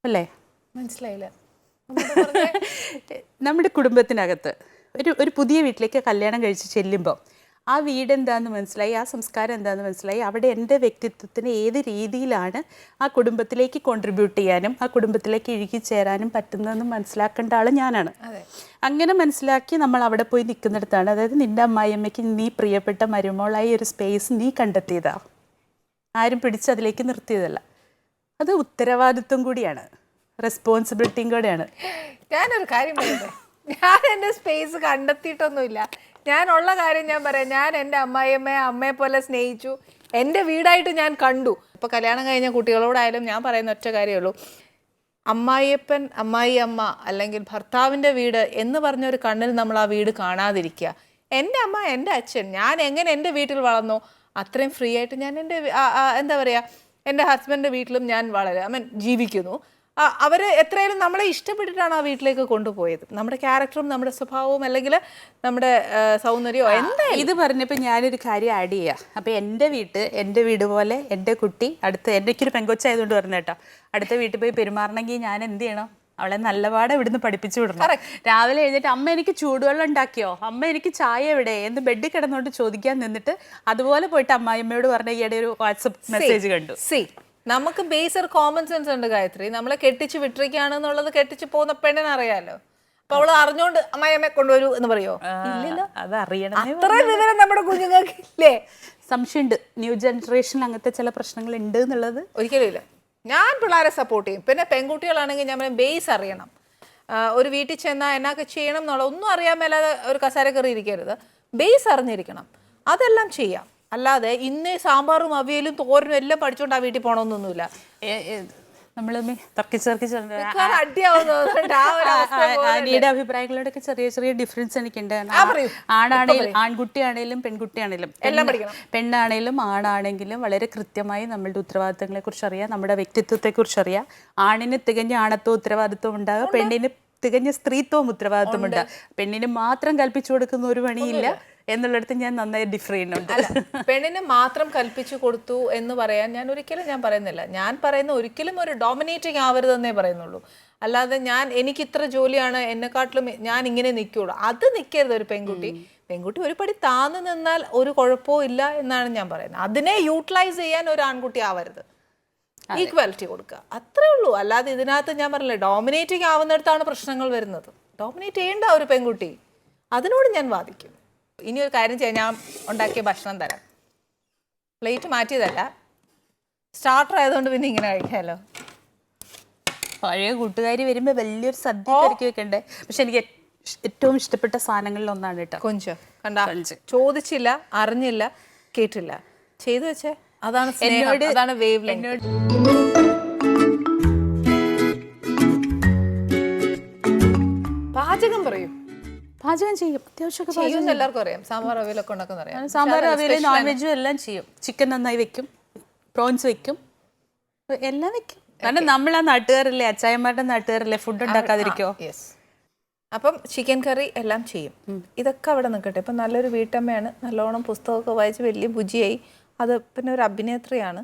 അല്ലേ? മനസ്സിലായില്ല. നമ്മുടെ കുടുംബത്തിനകത്ത് ഒരു പുതിയ വീട്ടിലേക്ക് കല്യാണം കഴിച്ച് ചെല്ലുമ്പോൾ ആ വീട് എന്താണെന്ന് മനസ്സിലായി, ആ സംസ്കാരം എന്താണെന്ന് മനസ്സിലായി, അവിടെ എൻ്റെ വ്യക്തിത്വത്തിന് ഏത് രീതിയിലാണ് ആ കുടുംബത്തിലേക്ക് കോൺട്രിബ്യൂട്ട് ചെയ്യാനും ആ കുടുംബത്തിലേക്ക് ഇഴുകിച്ചേരാനും പറ്റുന്നതെന്ന് മനസ്സിലാക്കേണ്ട ആൾ ഞാനാണ്. അങ്ങനെ മനസ്സിലാക്കി നമ്മൾ അവിടെ പോയി നിൽക്കുന്നിടത്താണ്, അതായത് നിൻ്റെ അമ്മായിയമ്മയ്ക്ക് നീ പ്രിയപ്പെട്ട മരുമോളായി ഒരു സ്പേസ് നീ കണ്ടെത്തിയതാ, ആരും പിടിച്ചതിലേക്ക് നിർത്തിയതല്ല. അത് ഉത്തരവാദിത്വം കൂടിയാണ്, റെസ്പോൺസിബിലിറ്റിയും കൂടെയാണ്. ഞാനൊരു കാര്യം പറയട്ടെ, ഞാൻ എൻ്റെ സ്പേസ് കണ്ടെത്തിയിട്ടൊന്നുമില്ല. ഞാനുള്ള കാര്യം ഞാൻ പറയാം. ഞാൻ എൻ്റെ അമ്മയെ പോലെ സ്നേഹിച്ചു, എൻ്റെ വീടായിട്ട് ഞാൻ കണ്ടു. ഇപ്പോൾ കല്യാണം കഴിഞ്ഞ കുട്ടികളോടായാലും ഞാൻ പറയുന്ന ഒറ്റ കാര്യമുള്ളൂ, അമ്മായിയപ്പൻ, അമ്മായിയമ്മ അല്ലെങ്കിൽ ഭർത്താവിൻ്റെ വീട് എന്ന് പറഞ്ഞൊരു കണ്ണിൽ നമ്മൾ ആ വീട് കാണാതിരിക്കുക. എൻ്റെ അമ്മ, എൻ്റെ അച്ഛൻ, ഞാൻ എങ്ങനെ എൻ്റെ വീട്ടിൽ വളർന്നോ അത്രയും ഫ്രീ ആയിട്ട് ഞാൻ എൻ്റെ എന്താ പറയുക എൻ്റെ ഹസ്ബൻഡിൻ്റെ വീട്ടിലും ഞാൻ ജീവിക്കുന്നു. അവർ എത്രയായാലും നമ്മളെ ഇഷ്ടപ്പെട്ടിട്ടാണ് ആ വീട്ടിലേക്ക് കൊണ്ടുപോയത്. നമ്മുടെ ക്യാരക്ടറും നമ്മുടെ സ്വഭാവവും അല്ലെങ്കിൽ നമ്മുടെ സൗന്ദര്യമോ എന്തായാലും. ഇത് പറഞ്ഞപ്പോൾ ഞാനൊരു കാര്യം ആഡ് ചെയ്യാം. അപ്പോൾ എൻ്റെ വീട് പോലെ എൻ്റെ കുട്ടി എനിക്കൊരു പെങ്കൊച്ചായതുകൊണ്ട് പറഞ്ഞു കേട്ടോ, അടുത്ത വീട്ടിൽ പോയി പെരുമാറണമെങ്കിൽ ഞാൻ എന്ത് ചെയ്യണം? അവളെ നല്ലപാടെ ഇവിടുന്ന് പഠിപ്പിച്ചു വിടണം. രാവിലെ എഴുന്നേറ്റ് അമ്മ എനിക്ക് ചൂടുവെള്ളം ഉണ്ടാക്കിയോ, അമ്മ എനിക്ക് ചായ എവിടെ എന്ന് ബെഡിൽ കിടന്നോണ്ട് ചോദിക്കാൻ നിന്നിട്ട് അതുപോലെ പോയിട്ട് അമ്മായിയമ്മയോട് പറഞ്ഞ ഈയിടെ ഒരു വാട്സപ്പ് മെസ്സേജ് കണ്ടു. നമുക്ക് ബേസർ കോമൺ സെൻസ് ഉണ്ട് ഗായത്രി. നമ്മളെ കെട്ടിച്ച് വിട്ടിരിക്കുകയാണെന്നുള്ളത് കെട്ടിച്ച് പോകുന്ന പെണ്ണിനെ അറിയാലോ. അപ്പൊ അവള് അറിഞ്ഞോണ്ട് അമ്മായിയമ്മയെ കൊണ്ടുവരൂ എന്ന് പറയോ? ഇല്ലല്ലോ. അതറിയണം. അത്ര വിവരം നമ്മുടെ കുഞ്ഞുങ്ങൾക്ക് ഇല്ലേ? സംശയമുണ്ട്, ന്യൂ ജനറേഷനിൽ അങ്ങനത്തെ ചില പ്രശ്നങ്ങൾ ഉണ്ട് എന്നുള്ളത്. ഒരിക്കലും ഇല്ല. ഞാൻ പിള്ളേരെ സപ്പോർട്ട് ചെയ്യും. പിന്നെ പെൺകുട്ടികളാണെങ്കിൽ ഞാൻ ബേസ് അറിയണം. ഒരു വീട്ടിൽ ചെന്നാൽ എന്നൊക്കെ ചെയ്യണം എന്നുള്ള ഒന്നും അറിയാൻ മേലാതെ ഒരു കസേര കയറി ഇരിക്കരുത്. ബേസ് അറിഞ്ഞിരിക്കണം. അതെല്ലാം ചെയ്യാം. അല്ലാതെ ഇന്ന് സാമ്പാറും അവിയലും തോരനും എല്ലാം പഠിച്ചോണ്ട് ആ വീട്ടിൽ പോകണമെന്നൊന്നുമില്ല. നമ്മൾ അടിയാവുന്ന അഭിപ്രായങ്ങളോടൊക്കെ ചെറിയ ഡിഫറൻസ് എനിക്കുണ്ട്. ആൺകുട്ടിയാണേലും പെൺകുട്ടിയാണേലും എല്ലാം പഠിക്കണം. പെണ്ണാണേലും ആണാണെങ്കിലും വളരെ കൃത്യമായി നമ്മളുടെ ഉത്തരവാദിത്തങ്ങളെ കുറിച്ച് അറിയാം, നമ്മുടെ വ്യക്തിത്വത്തെ കുറിച്ച് അറിയാം. ആണിന് തികഞ്ഞ ആണത്വം ഉത്തരവാദിത്വം ഉണ്ടാകും, പെണ്ണിന് തികഞ്ഞ സ്ത്രീത്വവും ഉത്തരവാദിത്വമുണ്ട്. പെണ്ണിന് മാത്രം കൽപ്പിച്ചു കൊടുക്കുന്ന ഒരു പണിയില്ല എന്നുള്ളിടത്ത് ഞാൻ നന്നായി ഡിഫർ ചെയ്യുന്നുണ്ട്. പെണ്ണിന് മാത്രം കൽപ്പിച്ചു കൊടുത്തു എന്ന് പറയാൻ ഞാൻ ഒരിക്കലും പറയുന്നില്ല. ഞാൻ പറയുന്ന ഒരിക്കലും ഒരു ഡോമിനേറ്റിംഗ് ആവരുതെന്നേ പറയുന്നുള്ളൂ. അല്ലാതെ എനിക്ക് ഇത്ര ജോലിയാണ് എന്നെക്കാട്ടിലും ഞാൻ ഇങ്ങനെ നിൽക്കുള്ളൂ, അത് നിൽക്കരുത് ഒരു പെൺകുട്ടി ഒരു പടി താന്ന് നിന്നാൽ ഒരു കുഴപ്പവും ഇല്ല എന്നാണ് ഞാൻ പറയുന്നത്. അതിനെ യൂട്ടിലൈസ് ചെയ്യാൻ ഒരു ആൺകുട്ടി ആവരുത്, ഈക്വാലിറ്റി കൊടുക്കുക, അത്രേ ഉള്ളൂ. അല്ലാതെ ഇതിനകത്ത് ഞാൻ പറഞ്ഞില്ലേ ഡോമിനേറ്റിംഗ് ആവുന്നിടത്താണ് പ്രശ്നങ്ങൾ വരുന്നത്. ഡോമിനേറ്റ് ചെയ്യേണ്ട ഒരു പെൺകുട്ടി, അതിനോട് ഞാൻ വാദിക്കും. ഇനി ഒരു കാര്യം ചെയ്യാം, ഞാൻ ഉണ്ടാക്കിയ ഭക്ഷണം തരാം. പ്ലേറ്റ് മാറ്റിയതല്ല, സ്റ്റാർട്ടർ ആയതുകൊണ്ട് പിന്നെ ഇങ്ങനെ കഴിക്കാമല്ലോ. പഴയ കൂട്ടുകാരി വരുമ്പോൾ വലിയൊരു സദ്യ ഒരുക്കി വെക്കണ്ടേ. പക്ഷെ എനിക്ക് ഏറ്റവും ഇഷ്ടപ്പെട്ട സാധനങ്ങളിൽ ഒന്നാണ് കേട്ടോ കൊഞ്ച്. കണ്ടാ, ചോദിച്ചില്ല, അറിഞ്ഞില്ല, കേട്ടില്ല, ചെയ്തു വെച്ചേ. അതാണ് സ്നേഹം, അതാണ് വേവ് ലെങ്ത്. പാചകം പറയൂ. പാചകം ചെയ്യും, അത്യാവശ്യമൊക്കെ ചെയ്യും, എല്ലാവർക്കും അറിയാം. സാമ്പാർ അവിയലൊക്കെ ഉണ്ടാക്കുന്ന അറിയാം. സാമ്പാർ അവിയൽ നോൺ വെജും എല്ലാം ചെയ്യും. ചിക്കൻ നന്നായി വെക്കും, പ്രോൺസ് വെക്കും, എല്ലാം വെക്കും. കാരണം നമ്മൾ ആ നാട്ടുകാരല്ലേ, അച്ചായന്മാരുടെ നാട്ടുകാരല്ലേ, ഫുഡ് ഉണ്ടാക്കാതിരിക്കോ? യെസ്. അപ്പം ചിക്കൻ കറി എല്ലാം ചെയ്യും. ഇതൊക്കെ അവിടെ നിൽക്കട്ടെ. ഇപ്പം നല്ലൊരു വീട്ടമ്മയാണ്, നല്ലോണം പുസ്തകമൊക്കെ വായിച്ച് വലിയ ബുജിയായി. അത് പിന്നെ ഒരു അഭിനേത്രിയാണ്.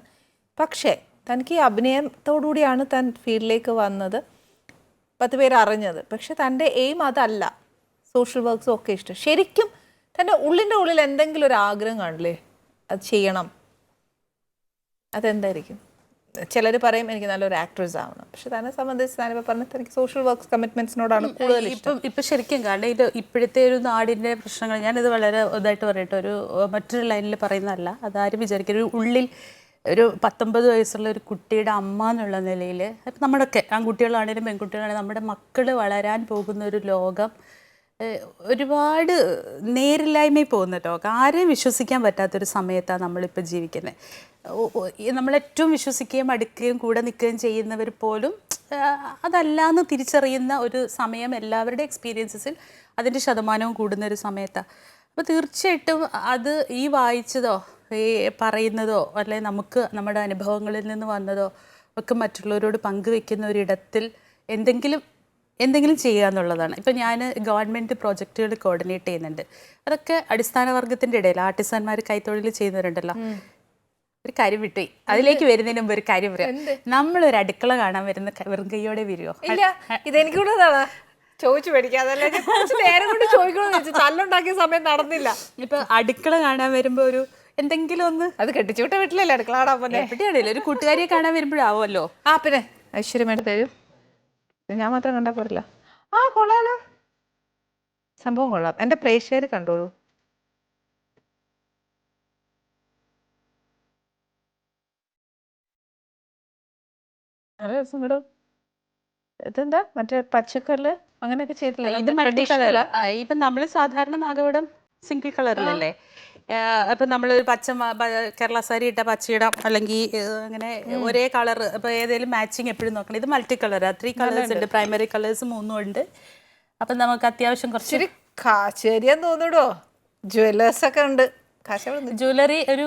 പക്ഷേ തനിക്ക് ഈ അഭിനയത്തോടുകൂടിയാണ് താൻ ഫീൽഡിലേക്ക് വന്നത്, 10 പേര് അറിഞ്ഞത്. പക്ഷെ തൻ്റെ എയിം അതല്ല. സോഷ്യൽ വർക്ക്സും ഒക്കെ ഇഷ്ടം. ശരിക്കും തൻ്റെ ഉള്ളിൻ്റെ ഉള്ളിൽ എന്തെങ്കിലും ഒരു ആഗ്രഹം കാണില്ലേ, അത് ചെയ്യണം. അതെന്തായിരിക്കും? ചിലർ പറയും എനിക്ക് നല്ലൊരു ആക്ട്രസ് ആവണം. പക്ഷെ തന്നെ സംബന്ധിച്ച് ഞാനിപ്പോൾ പറഞ്ഞത് എനിക്ക് സോഷ്യൽ വർക്ക്സ് കമ്മിറ്റ്മെന്റ്സിനോടാണ് കൂടുതൽ ഇഷ്ടം. ഇപ്പം ശരിക്കും കാരണം ഇത് ഇപ്പോഴത്തെ ഒരു നാടിൻ്റെ പ്രശ്നങ്ങൾ, ഞാനിത് വളരെ ഇതായിട്ട് പറയട്ടെ, ഒരു മറ്റൊരു ലൈനിൽ പറയുന്നതല്ല, അതാരും വിചാരിക്കും. ഒരു ഉള്ളിൽ ഒരു 19 വയസ്സുള്ള ഒരു കുട്ടിയുടെ അമ്മ എന്നുള്ള നിലയിൽ, ഇപ്പം നമ്മുടെയൊക്കെ ആൺകുട്ടികളാണെങ്കിലും പെൺകുട്ടികളാണെങ്കിലും നമ്മുടെ മക്കൾ വളരാൻ പോകുന്ന ഒരു ലോകം ഒരുപാട് നേരില്ലായ്മയിൽ പോകുന്ന ലോകം. ആരെയും വിശ്വസിക്കാൻ പറ്റാത്തൊരു സമയത്താണ് നമ്മളിപ്പോൾ ജീവിക്കുന്നത്. നമ്മളേറ്റവും വിശ്വസിക്കുകയും അടുക്കുകയും കൂടെ നിൽക്കുകയും ചെയ്യുന്നവർ പോലും അതല്ലാന്ന് തിരിച്ചറിയുന്ന ഒരു സമയം എല്ലാവരുടെ എക്സ്പീരിയൻസസിൽ അതിൻ്റെ ശതമാനവും കൂടുന്ന ഒരു സമയത്താണ്. അപ്പോൾ തീർച്ചയായിട്ടും അത് ഈ വായിച്ചതോ ഈ പറയുന്നതോ അല്ലെങ്കിൽ നമുക്ക് നമ്മുടെ അനുഭവങ്ങളിൽ നിന്ന് വന്നതോ ഒക്കെ മറ്റുള്ളവരോട് പങ്കുവെക്കുന്ന ഒരിടത്തിൽ എന്തെങ്കിലും ചെയ്യുക എന്നുള്ളതാണ്. ഇപ്പം ഞാൻ ഗവൺമെൻറ് പ്രോജക്റ്റുകൾ കോർഡിനേറ്റ് ചെയ്യുന്നുണ്ട്. അതൊക്കെ അടിസ്ഥാന വർഗത്തിൻ്റെ ഇടയിൽ ആർട്ടിസന്മാർ കൈത്തൊഴിൽ ചെയ്യുന്നവരുണ്ടല്ലോ. ഒരു കാര്യം വിട്ടുപോയി, അതിലേക്ക് വരുന്നതിന് മുമ്പ് ഒരു കാര്യം പറയാം. നമ്മളൊരു അടുക്കള കാണാൻ വരുന്ന വെറും കൈയോടെ വരുമോ? ഇല്ല, ഇതെനിക്കൂടെ ചോദിച്ചു മേടിക്കാതല്ലേ, നേരം കൊണ്ട് ചോദിക്കണമെന്ന് വെച്ചാൽ തല്ലുണ്ടാക്കിയ സമയം നടന്നില്ല. ഇപ്പൊ അടുക്കള കാണാൻ വരുമ്പോ ഒരു എന്തെങ്കിലും ഒന്ന്, അത് കെട്ടിച്ചുവിട്ട വീട്ടിലല്ലേ അടുക്കള കാണാൻ പോലെ, എവിടെയാണല്ലോ ഒരു കൂട്ടുകാരിയെ കാണാൻ വരുമ്പോഴാവുമല്ലോ. ആ പിന്നെ ഐശ്വര്യം തരും, ഞാൻ മാത്രം കണ്ടാൽ പോരില്ല. ആ കൊള്ളാലോ, സംഭവം കൊള്ളാം. എൻ്റെ പ്രേക്ഷകർ കണ്ടോളൂ. നല്ല രസം കേട്ടോ. ഇതെന്താ മറ്റേ പച്ചക്കറില് അങ്ങനെയൊക്കെ ചെയ്തിട്ടില്ല, ഇത് മൾട്ടികളർ. ഇപ്പം നമ്മൾ സാധാരണ നാഗവടം സിംഗിൾ കളറിലല്ലേ. അപ്പം നമ്മൾ കേരള സാരി ഇട്ട പച്ചയിടാം, അല്ലെങ്കിൽ അങ്ങനെ ഒരേ കളർ. ഇപ്പം ഏതെങ്കിലും മാച്ചിങ് എപ്പോഴും നോക്കണം. ഇത് മൾട്ടി കളറാണ്, 3 കളേഴ്സ് ഉണ്ട്, പ്രൈമറി കളേഴ്സ് 3 ഉണ്ട്. അപ്പം നമുക്ക് അത്യാവശ്യം കുറച്ച് ശരിയാന്ന് തോന്നിടോ. ജ്വല്ലേഴ്സ് ഒക്കെ ഉണ്ട്, ജ്വല്ലറി, ഒരു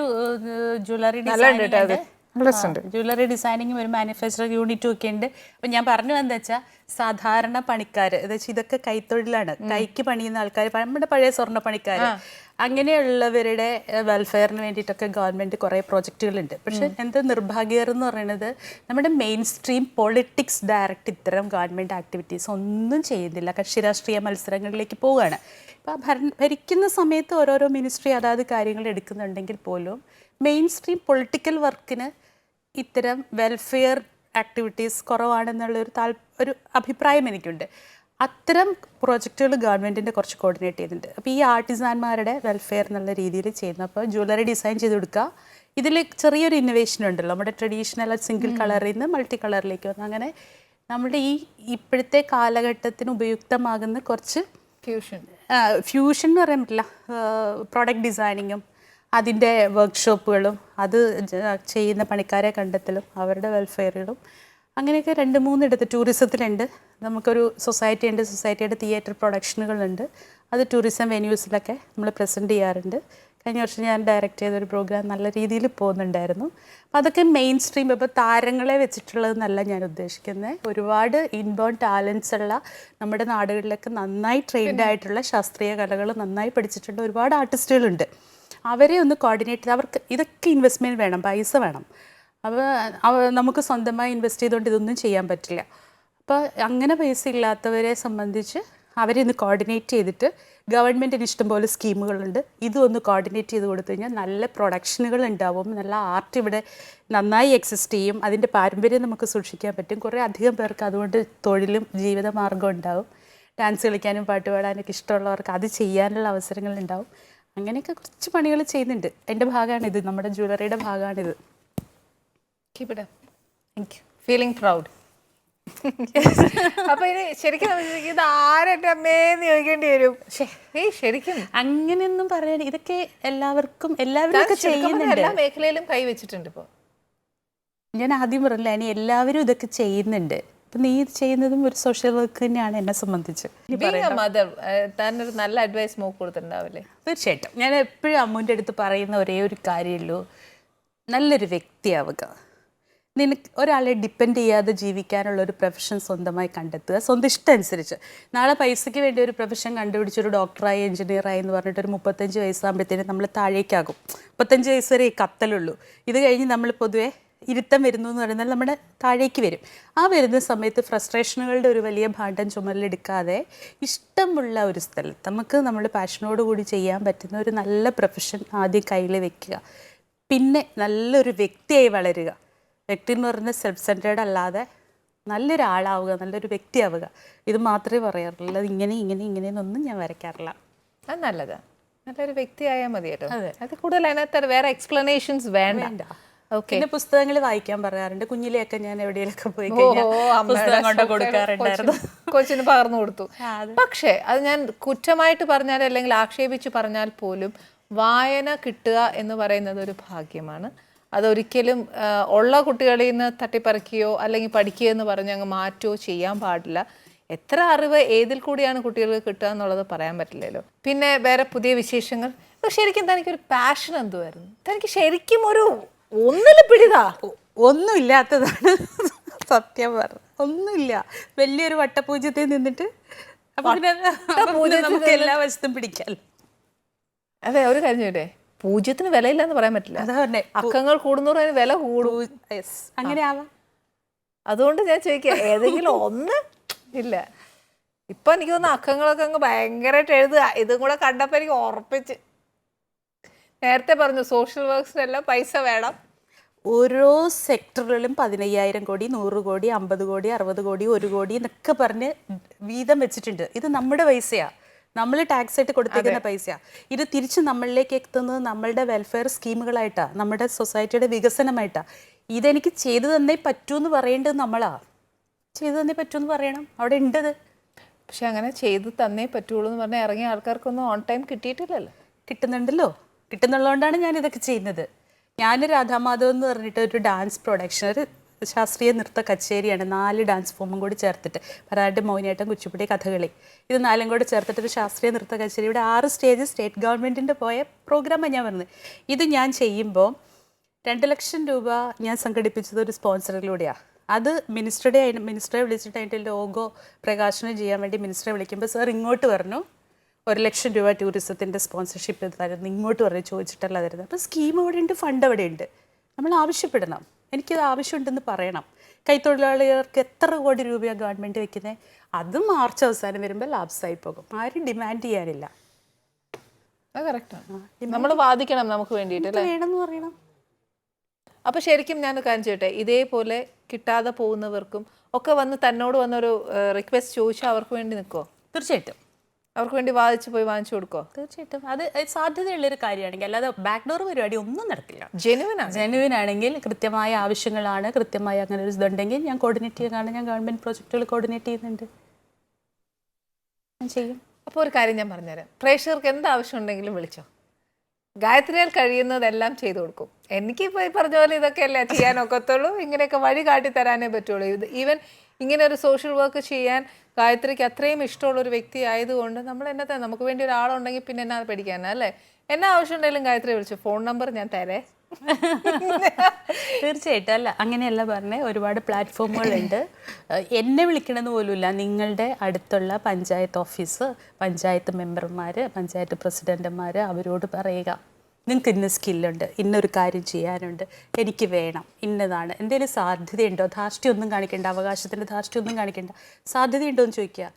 ജ്വല്ലറി ഡിസൈനിങ്ങും ഒരു മാനുഫാക്ചറിംഗ് യൂണിറ്റും ഒക്കെ ഉണ്ട്. അപ്പം ഞാൻ പറഞ്ഞു എന്താ വെച്ചാൽ സാധാരണ പണിക്കാർ, ഇതൊക്കെ കൈത്തൊഴിലാണ്, കൈക്ക് പണിയുന്ന ആൾക്കാർ, നമ്മുടെ പഴയ സ്വർണ്ണ പണിക്കാർ, അങ്ങനെയുള്ളവരുടെ വെൽഫെയറിന് വേണ്ടിയിട്ടൊക്കെ ഗവൺമെൻറ് കുറേ പ്രോജക്റ്റുകളുണ്ട്. പക്ഷെ എന്ത് നിർഭാഗ്യകരം എന്ന് പറയുന്നത് നമ്മുടെ മെയിൻ സ്ട്രീം പൊളിറ്റിക്സ് ഡയറക്റ്റ് ഇത്തരം ഗവൺമെൻറ് ആക്ടിവിറ്റീസ് ഒന്നും ചെയ്യുന്നില്ല. കക്ഷി രാഷ്ട്രീയ മത്സരങ്ങളിലേക്ക് പോവുകയാണ്. ഇപ്പോൾ ഭരിക്കുന്ന സമയത്ത് ഓരോരോ മിനിസ്ട്രി അതാത് കാര്യങ്ങൾ എടുക്കുന്നുണ്ടെങ്കിൽ പോലും മെയിൻ സ്ട്രീം പൊളിറ്റിക്കൽ വർക്കിന് ഇത്തരം വെൽഫെയർ ആക്ടിവിറ്റീസ് കുറവാണെന്നുള്ളൊരു അഭിപ്രായം എനിക്കുണ്ട്. അത്തരം പ്രോജക്റ്റുകൾ ഗവൺമെൻറ്റിൻ്റെ കുറച്ച് കോർഡിനേറ്റ് ചെയ്യുന്നുണ്ട്. അപ്പോൾ ഈ ആർട്ടിസാൻമാരുടെ വെൽഫെയർ എന്നുള്ള രീതിയിൽ ചെയ്യുന്നു. അപ്പോൾ ജ്വല്ലറി ഡിസൈൻ ചെയ്ത് കൊടുക്കുക. ഇതിൽ ചെറിയൊരു ഇന്നോവേഷൻ ഉണ്ടല്ലോ, നമ്മുടെ ട്രഡീഷണൽ സിംഗിൾ കളറിൽ നിന്ന് മൾട്ടി കളറിലേക്ക് വന്നു. അങ്ങനെ നമ്മുടെ ഇപ്പോഴത്തെ കാലഘട്ടത്തിന് ഉപയുക്തമാകുന്ന കുറച്ച് ഫ്യൂഷൻ എന്ന് പറയാൻ പറ്റില്ല, പ്രോഡക്റ്റ് ഡിസൈനിങ്ങും അതിൻ്റെ വർക്ക്ഷോപ്പുകളും അത് ചെയ്യുന്ന പണിക്കാരെ കണ്ടെത്തലും അവരുടെ വെൽഫെയറുകളും അങ്ങനെയൊക്കെ 2-3 ഇടത്ത്. ടൂറിസത്തിലുണ്ട്, നമുക്കൊരു സൊസൈറ്റി ഉണ്ട്, സൊസൈറ്റിയുടെ തിയേറ്റർ പ്രൊഡക്ഷനുകളുണ്ട്. അത് ടൂറിസം വെന്യൂസിലൊക്കെ നമ്മൾ പ്രസൻറ്റ് ചെയ്യാറുണ്ട്. കഴിഞ്ഞ വർഷം ഞാൻ ഡയറക്റ്റ് ചെയ്തൊരു പ്രോഗ്രാം നല്ല രീതിയിൽ പോകുന്നുണ്ടായിരുന്നു. അപ്പോൾ അതൊക്കെ മെയിൻ സ്ട്രീം. ഇപ്പോൾ താരങ്ങളെ വെച്ചിട്ടുള്ളതെന്നല്ല ഞാൻ ഉദ്ദേശിക്കുന്നത്, ഒരുപാട് ഇൻബോൺ ടാലൻസ് ഉള്ള നമ്മുടെ നാടുകളിലൊക്കെ നന്നായി ട്രെയിൻഡ് ആയിട്ടുള്ള ശാസ്ത്രീയ കലകൾ നന്നായി പഠിച്ചിട്ടുള്ള ഒരുപാട് ആർട്ടിസ്റ്റുകളുണ്ട്. അവരെ ഒന്ന് കോർഡിനേറ്റ് ചെയ്ത്, അവർക്ക് ഇതൊക്കെ ഇൻവെസ്റ്റ്മെൻറ്റ് വേണം, പൈസ വേണം. അപ്പോൾ നമുക്ക് സ്വന്തമായി ഇൻവെസ്റ്റ് ചെയ്തുകൊണ്ട് ഇതൊന്നും ചെയ്യാൻ പറ്റില്ല. അപ്പോൾ അങ്ങനെ പൈസ ഇല്ലാത്തവരെ സംബന്ധിച്ച് അവരിന്ന് കോർഡിനേറ്റ് ചെയ്തിട്ട് ഗവൺമെൻറ്റിന് ഇഷ്ടംപോലെ സ്കീമുകളുണ്ട്. ഇതും ഒന്ന് കോർഡിനേറ്റ് ചെയ്ത് കൊടുത്തു കഴിഞ്ഞാൽ നല്ല പ്രൊഡക്ഷനുകൾ ഉണ്ടാവും, നല്ല ആർട്ട് ഇവിടെ നന്നായി എക്സിസ്റ്റ് ചെയ്യും, അതിൻ്റെ പാരമ്പര്യം നമുക്ക് സൂക്ഷിക്കാൻ പറ്റും. കുറേ അധികം പേർക്ക് അതുകൊണ്ട് തൊഴിലും ജീവിതമാർഗ്ഗം ഉണ്ടാവും. ഡാൻസ് കളിക്കാനും പാട്ട് പാടാനൊക്കെ ഇഷ്ടമുള്ളവർക്ക് അത് ചെയ്യാനുള്ള അവസരങ്ങളുണ്ടാവും. അങ്ങനെയൊക്കെ കുറച്ച് പണികൾ ചെയ്യുന്നുണ്ട്. എൻ്റെ ഭാഗമാണിത്, നമ്മുടെ ജ്വല്ലറിയുടെ ഭാഗമാണിത്. Keep it up. Thank you. Feeling proud. അപ്പൊ ഇനി ശരിക്കും ഇത് ആരുടെ അമ്മേന്ന് ചോദിക്കേണ്ടി വരും. ശരിക്കും അങ്ങനെയൊന്നും പറയാൻ, ഇതൊക്കെ എല്ലാവരും ഒക്കെ ചെയ്യുന്നുണ്ട്. എല്ലാ മേഖലയിലും കൈ വെച്ചിട്ടുണ്ട്. ഇപ്പോൾ ഞാൻ ആദ്യം പറഞ്ഞില്ല, ഇനി എല്ലാവരും ഇതൊക്കെ ചെയ്യുന്നുണ്ട്. അപ്പം നീ ചെയ്യുന്നതും ഒരു സോഷ്യൽ വർക്ക് തന്നെയാണ് എന്നെ സംബന്ധിച്ച്. മദർ താനൊരു നല്ല അഡ്വൈസ് മോക്ക് കൊടുത്തിട്ടുണ്ടാവില്ലേ? തീർച്ചയായിട്ടും. ഞാൻ എപ്പോഴും അമ്മൂൻ്റെ അടുത്ത് പറയുന്ന ഒരേ ഒരു കാര്യമുള്ളൂ, നല്ലൊരു വ്യക്തിയാവുക. നിനക്ക് ഒരാളെ ഡിപ്പെൻഡ് ചെയ്യാതെ ജീവിക്കാനുള്ള ഒരു പ്രൊഫഷൻ സ്വന്തമായി കണ്ടെത്തുക, സ്വന്തം ഇഷ്ടം അനുസരിച്ച്. നാളെ പൈസയ്ക്ക് വേണ്ടി ഒരു പ്രൊഫഷൻ കണ്ടുപിടിച്ചൊരു ഡോക്ടറായി എഞ്ചിനീയറായി എന്ന് പറഞ്ഞിട്ട് ഒരു 35 വയസ്സാകുമ്പോഴത്തേനും നമ്മൾ താഴേക്കാകും. 35 വയസ്സ് വരെ ഈ കത്തലുള്ളൂ. ഇത് കഴിഞ്ഞ് നമ്മൾ പൊതുവെ ഇരുത്തം വരുന്നു എന്ന് പറയുന്നത് നമ്മുടെ താഴേക്ക് വരും. ആ വരുന്ന സമയത്ത് ഫ്രസ്ട്രേഷനുകളുടെ ഒരു വലിയ ഭാണ്ഡം ചുമലിലെടുക്കാതെ ഇഷ്ടമുള്ള ഒരു സ്ഥലത്ത് നമുക്ക് നമ്മൾ പാഷനോട് കൂടി ചെയ്യാൻ പറ്റുന്ന ഒരു നല്ല പ്രൊഫഷൻ ആദ്യം കയ്യിൽ വെക്കുക. പിന്നെ നല്ലൊരു വ്യക്തിയായി വളരുക. വ്യക്തി എന്ന് പറയുന്നത് സെൽഫ് സെൻറ്റേർഡ് അല്ലാതെ നല്ലൊരാളാവുക, നല്ലൊരു വ്യക്തിയാവുക. ഇത് മാത്രമേ പറയാറുള്ളൂ. അത് ഇങ്ങനെയെന്നൊന്നും ഞാൻ വരയ്ക്കാറില്ല. അത് നല്ലതാണ്. നല്ലൊരു വ്യക്തിയായാൽ മതി കേട്ടോ. അത് കൂടുതൽ അതിനകത്ത് വേറെ എക്സ്പ്ലനേഷൻസ് വേണ്ട. പിന്നെ പുസ്തകങ്ങൾ വായിക്കാൻ പറയാറുണ്ട്. കുഞ്ഞിലെയൊക്കെ ഞാൻ എവിടെയെങ്കിലൊക്കെ പോയി കഴിഞ്ഞാൽ പുസ്തകം കൊണ്ട് കൊടുക്കാറുണ്ടായിരുന്നു. കൊച്ചിന് പകർന്നു കൊടുത്തു. പക്ഷേ അത് ഞാൻ കുറ്റമായിട്ട് പറഞ്ഞാൽ അല്ലെങ്കിൽ ആക്ഷേപിച്ച് പറഞ്ഞാൽ പോലും വായന കിട്ടുക എന്ന് പറയുന്നത് ഒരു ഭാഗ്യമാണ്. അതൊരിക്കലും ഉള്ള കുട്ടികളിൽ നിന്ന് തട്ടിപ്പറിക്കുകയോ അല്ലെങ്കിൽ പഠിക്കുക എന്ന് പറഞ്ഞ് അങ്ങ് മാറ്റുകയോ ചെയ്യാൻ പാടില്ല. എത്ര അറിവ് ഏതിൽ കൂടിയാണ് കുട്ടികൾക്ക് കിട്ടുക എന്നുള്ളത് പറയാൻ പറ്റില്ലല്ലോ. പിന്നെ വേറെ പുതിയ വിശേഷങ്ങൾ. ശരിക്കും തനിക്കൊരു പാഷൻ എന്തുവായിരുന്നു? തനിക്ക് ശരിക്കും ഒരു ഒന്നിലും പിടിതാ ഒന്നുമില്ലാത്തതാണ് സത്യം പറഞ്ഞ. ഒന്നുമില്ല. വലിയൊരു വട്ടപൂജ്യത്തിൽ നിന്നിട്ട് നമുക്ക് എല്ലാ വശത്തും പിടിക്കാം. അതെ, ഒരു കാര്യം ചോദിക്കട്ടെ, പൂജ്യത്തിന് വിലയില്ല എന്ന് പറയാൻ പറ്റില്ല. അക്കങ്ങൾ കൂടുന്നോറും അതിന് വില കൂടും. അങ്ങനെ ആവാം. അതുകൊണ്ട് ഞാൻ ചോദിക്കാം, ഏതെങ്കിലും ഒന്ന് ഇല്ല. ഇപ്പൊ എനിക്ക് തോന്നുന്നു അക്കങ്ങളൊക്കെ അങ്ങ് ഭയങ്കരമായിട്ട് എഴുതുക. ഇതും കൂടെ കണ്ടപ്പോൾ എനിക്ക് ഉറപ്പിച്ച്, നേരത്തെ പറഞ്ഞു സോഷ്യൽ വർക്ക്സിനെല്ലാം പൈസ വേണം. ഓരോ സെക്ടറുകളിലും 15,000 കോടി, 100 കോടി, 50 കോടി, 60 കോടി, 1 കോടി എന്നൊക്കെ പറഞ്ഞ് വീതം വെച്ചിട്ടുണ്ട്. ഇത് നമ്മുടെ പൈസയാണ്, നമ്മൾ ടാക്സ് ആയിട്ട് കൊടുത്തേക്കുന്ന പൈസയാണ്. ഇത് തിരിച്ച് നമ്മളിലേക്ക് എത്തുന്നത് നമ്മളുടെ വെൽഫെയർ സ്കീമുകളായിട്ടാണ്, നമ്മുടെ സൊസൈറ്റിയുടെ വികസനമായിട്ടാണ്. ഇതെനിക്ക് ചെയ്തു തന്നേ പറ്റൂ എന്ന് പറയേണ്ടത് നമ്മളാ. ചെയ്തു തന്നേ പറ്റൂ എന്ന് പറയണം, അവിടെ ഉണ്ടത്. പക്ഷെ അങ്ങനെ ചെയ്തു തന്നേ പറ്റുള്ളൂ എന്ന് പറഞ്ഞാൽ ഇറങ്ങിയ ആൾക്കാർക്കൊന്നും ഓൺ ടൈം കിട്ടിയിട്ടില്ലല്ലോ. കിട്ടുന്നുണ്ടല്ലോ, കിട്ടുന്നുള്ളതുകൊണ്ടാണ് ഞാനിതൊക്കെ ചെയ്യുന്നത്. ഞാൻ രാധാമാധവ് എന്ന് പറഞ്ഞിട്ട് ഒരു ഡാൻസ് പ്രൊഡക്ഷൻ, ഒരു ശാസ്ത്രീയ നൃത്ത കച്ചേരിയാണ്. 4 ഡാൻസ് ഫോമും കൂടി ചേർത്തിട്ട്, ഭരതനാട്യം, മോഹിനിയാട്ടം, കുച്ചിപ്പുടി, കഥകളി, ഇത് 4ഉം കൂടി ചേർത്തിട്ട് ഒരു ശാസ്ത്രീയ നൃത്ത കച്ചേരി. ഇവിടെ 6 സ്റ്റേജ് സ്റ്റേറ്റ് ഗവൺമെൻറ്റിൻ്റെ പോയ പ്രോഗ്രാമാണ് ഞാൻ പറഞ്ഞത്. ഇത് ഞാൻ ചെയ്യുമ്പോൾ 2 ലക്ഷം രൂപ ഞാൻ സംഘടിപ്പിച്ചത് ഒരു സ്പോൺസറിലൂടെയാണ്. അത് മിനിസ്റ്ററെ വിളിച്ചിട്ട് അതിൻ്റെ ലോഗോ പ്രകാശനം ചെയ്യാൻ വേണ്ടി മിനിസ്റ്ററെ വിളിക്കുമ്പോൾ സാർ ഇങ്ങോട്ട് പറഞ്ഞു 1 ലക്ഷം രൂപ ടൂറിസത്തിൻ്റെ സ്പോൺസർഷിപ്പ് തരുന്നു, ഇങ്ങോട്ട് പറഞ്ഞ് ചോദിച്ചിട്ടല്ല തരുന്നത്. അപ്പോൾ സ്കീം അവിടെ ഉണ്ട്, ഫണ്ട് അവിടെ ഉണ്ട്. നമ്മൾ ആവശ്യപ്പെടണം, എനിക്കത് ആവശ്യമുണ്ടെന്ന് പറയണം. കൈത്തൊഴിലാളികൾക്ക് എത്ര കോടി രൂപയാണ് ഗവൺമെൻറ് വെക്കുന്നത്, അത് മാർച്ച് അവസാനം വരുമ്പോൾ ലാപ്സായി പോകും. ആരും ഡിമാൻഡ് ചെയ്യാനില്ല. അത് കറക്റ്റാണ്. നമ്മൾ വാദിക്കണം നമുക്ക് വേണ്ടിയിട്ട് വേണമെന്ന് പറയണം. അപ്പോൾ ശരിക്കും ഞാൻ കാര്യം ചെയ്യട്ടെ, ഇതേപോലെ കിട്ടാതെ പോകുന്നവർക്കും ഒക്കെ വന്ന് തന്നോട് വന്നൊരു റിക്വസ്റ്റ് ചോദിച്ചാൽ അവർക്ക് വേണ്ടി നിൽക്കുമോ? തീർച്ചയായിട്ടും അവർക്ക് വേണ്ടി പോയി വാങ്ങിച്ചു കൊടുക്കോ? തീർച്ചയായിട്ടും. അത് സാധ്യതയുള്ളൊരു കാര്യമാണെങ്കിൽ, അല്ലാതെ ബാക്ക്ഡോർ പരിപാടി ഒന്നും നടക്കില്ല. ജെനുവിൻ ആണെങ്കിൽ കൃത്യമായ ആവശ്യങ്ങളാണ്, കൃത്യമായ അങ്ങനെ ഒരു ഇതുണ്ടെങ്കിൽ ഞാൻ കോർഡിനേറ്റ് ചെയ്യുന്നതാണ്. ഞാൻ ഗവൺമെൻറ് പ്രോജക്റ്റുകൾ കോർഡിനേറ്റ് ചെയ്യുന്നുണ്ട്, ഞാൻ ചെയ്യും. അപ്പോൾ ഒരു കാര്യം ഞാൻ പറഞ്ഞുതരാം, പ്രേക്ഷകർക്ക് എന്ത് ആവശ്യം ഉണ്ടെങ്കിലും വിളിച്ചോ. ഗായത്രിയാൽ കഴിയുന്നതെല്ലാം ചെയ്തു കൊടുക്കും. എനിക്കിപ്പോൾ ഈ പറഞ്ഞ പോലെ ഇതൊക്കെയല്ലേ ചെയ്യാനൊക്കത്തുള്ളൂ, ഇങ്ങനെയൊക്കെ വഴി കാട്ടി തരാനേ പറ്റുള്ളൂ. ഈവൻ ഇങ്ങനെ ഒരു സോഷ്യൽ വർക്ക് ചെയ്യാൻ ഗായത്രിക്ക് അത്രയും ഇഷ്ടമുള്ളൊരു വ്യക്തി ആയതുകൊണ്ട് നമ്മൾ എന്നത്തെ നമുക്ക് വേണ്ടി ഒരാളുണ്ടെങ്കിൽ പിന്നെ എന്നാ പഠിക്കാനാ അല്ലേ? എന്നാ ആവശ്യം ഉണ്ടെങ്കിലും ഗായത്രി വിളിച്ചു, ഫോൺ നമ്പർ ഞാൻ തരേ. തീർച്ചയായിട്ടും. അല്ല, അങ്ങനെയല്ല പറഞ്ഞേ, ഒരുപാട് പ്ലാറ്റ്ഫോമുകളുണ്ട്. എന്നെ വിളിക്കണമെന്ന് പോലുമില്ല, നിങ്ങളുടെ അടുത്തുള്ള പഞ്ചായത്ത് ഓഫീസ്, പഞ്ചായത്ത് മെമ്പർമാർ, പഞ്ചായത്ത് പ്രസിഡന്റുമാർ, അവരോട് പറയുക നിങ്ങൾക്ക് ഇന്ന സ്കില്ലുണ്ട്, ഇന്നൊരു കാര്യം ചെയ്യാനുണ്ട്, എനിക്ക് വേണം, ഇന്നതാണ്, എന്തെങ്കിലും സാധ്യതയുണ്ടോ, ധാർഷ്ട്യമൊന്നും കാണിക്കേണ്ട, അവകാശത്തിൻ്റെ ധാർഷ്ട്യമൊന്നും കാണിക്കേണ്ട, സാധ്യതയുണ്ടോ എന്ന് ചോദിക്കുക.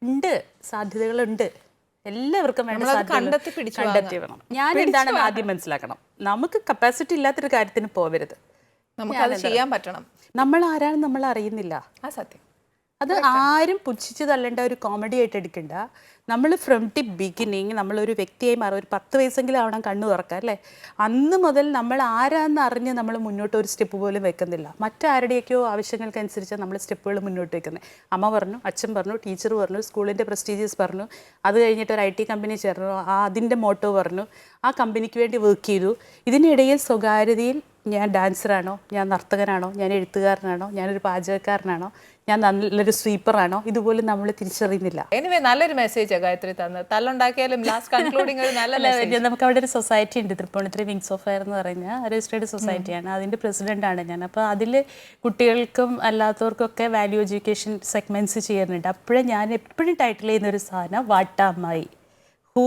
ഉണ്ട്, സാധ്യതകളുണ്ട്, എല്ലാവർക്കും വേണ്ട സാധ്യതകൾ കണ്ടെത്തി വേണം. ഞാൻ എന്താണെന്ന് ആദ്യം മനസ്സിലാക്കണം. നമുക്ക് കപ്പാസിറ്റി ഇല്ലാത്തൊരു കാര്യത്തിന് പോവരുത്, നമുക്കത് ചെയ്യാൻ പറ്റണം. നമ്മൾ ആരാണെന്ന് നമ്മൾ അറിയുന്നില്ല. ആ സത്യം. അത് ആരും പുച്ഛിച്ച് തള്ളേണ്ട ഒരു കോമഡി ആയിട്ട് എടുക്കണ്ട. നമ്മൾ ഫ്രം ദി ബിഗിനിങ് നമ്മളൊരു വ്യക്തിയായി മാറും. ഒരു 10 വയസ്സെങ്കിലും ആവണം കണ്ണു തുറക്കാം അല്ലേ. അന്ന് മുതൽ നമ്മൾ ആരാന്ന് അറിഞ്ഞ് നമ്മൾ മുന്നോട്ട് ഒരു സ്റ്റെപ്പ് പോലും വെക്കുന്നില്ല. മറ്റാരുടെയൊക്കെയോ ആവശ്യങ്ങൾക്കനുസരിച്ച് നമ്മൾ സ്റ്റെപ്പുകൾ മുന്നോട്ട് വെക്കുന്നത്. അമ്മ പറഞ്ഞു, അച്ഛൻ പറഞ്ഞു, ടീച്ചർ പറഞ്ഞു, സ്കൂളിൻ്റെ പ്രസ്റ്റീജിയസ് പറഞ്ഞു, അത് കഴിഞ്ഞിട്ട് ഒരു IT കമ്പനി ചേർന്നു, അതിൻ്റെ മോട്ടോ പറഞ്ഞു, ആ കമ്പനിക്ക് വേണ്ടി വർക്ക് ചെയ്തു. ഇതിനിടയിൽ സ്വകാര്യതയിൽ ഞാൻ ഡാൻസറാണോ, ഞാൻ നർത്തകനാണോ, ഞാൻ എഴുത്തുകാരനാണോ, ഞാനൊരു പാചകക്കാരനാണോ, ഞാൻ നല്ലൊരു സ്വീപ്പറാണോ, ഇതുപോലും നമ്മൾ തിരിച്ചറിയുന്നില്ല. എനിവേ നല്ലൊരു മെസ്സേജ് ഗായത്രി തന്നത്. തല്ലുണ്ടാക്കിയാലും ലാസ്റ്റ് കൺക്ലൂഡിങ് ഒരു നല്ല മെസ്സേജ്. നമുക്ക് അവിടെ ഒരു സൊസൈറ്റി ഉണ്ട്, തൃപ്പൂണിത്തുറ വിങ്സ് ഓഫ് ഫയർ എന്ന് പറഞ്ഞാൽ രജിസ്റ്റേർഡ് സൊസൈറ്റിയാണ്. അതിൻ്റെ പ്രസിഡൻ്റാണ് ഞാൻ. അപ്പോൾ അതിൽ കുട്ടികൾക്കും അല്ലാത്തവർക്കൊക്കെ വാല്യൂ എഡ്യൂക്കേഷൻ സെഗ്മെൻറ്റ്സ് ചെയ്യുന്നുണ്ട്. അപ്പോഴേ ഞാൻ എപ്പോഴും ടൈറ്റിൽ ചെയ്യുന്നൊരു സാധനം വാട്ടാമായി, ഹൂ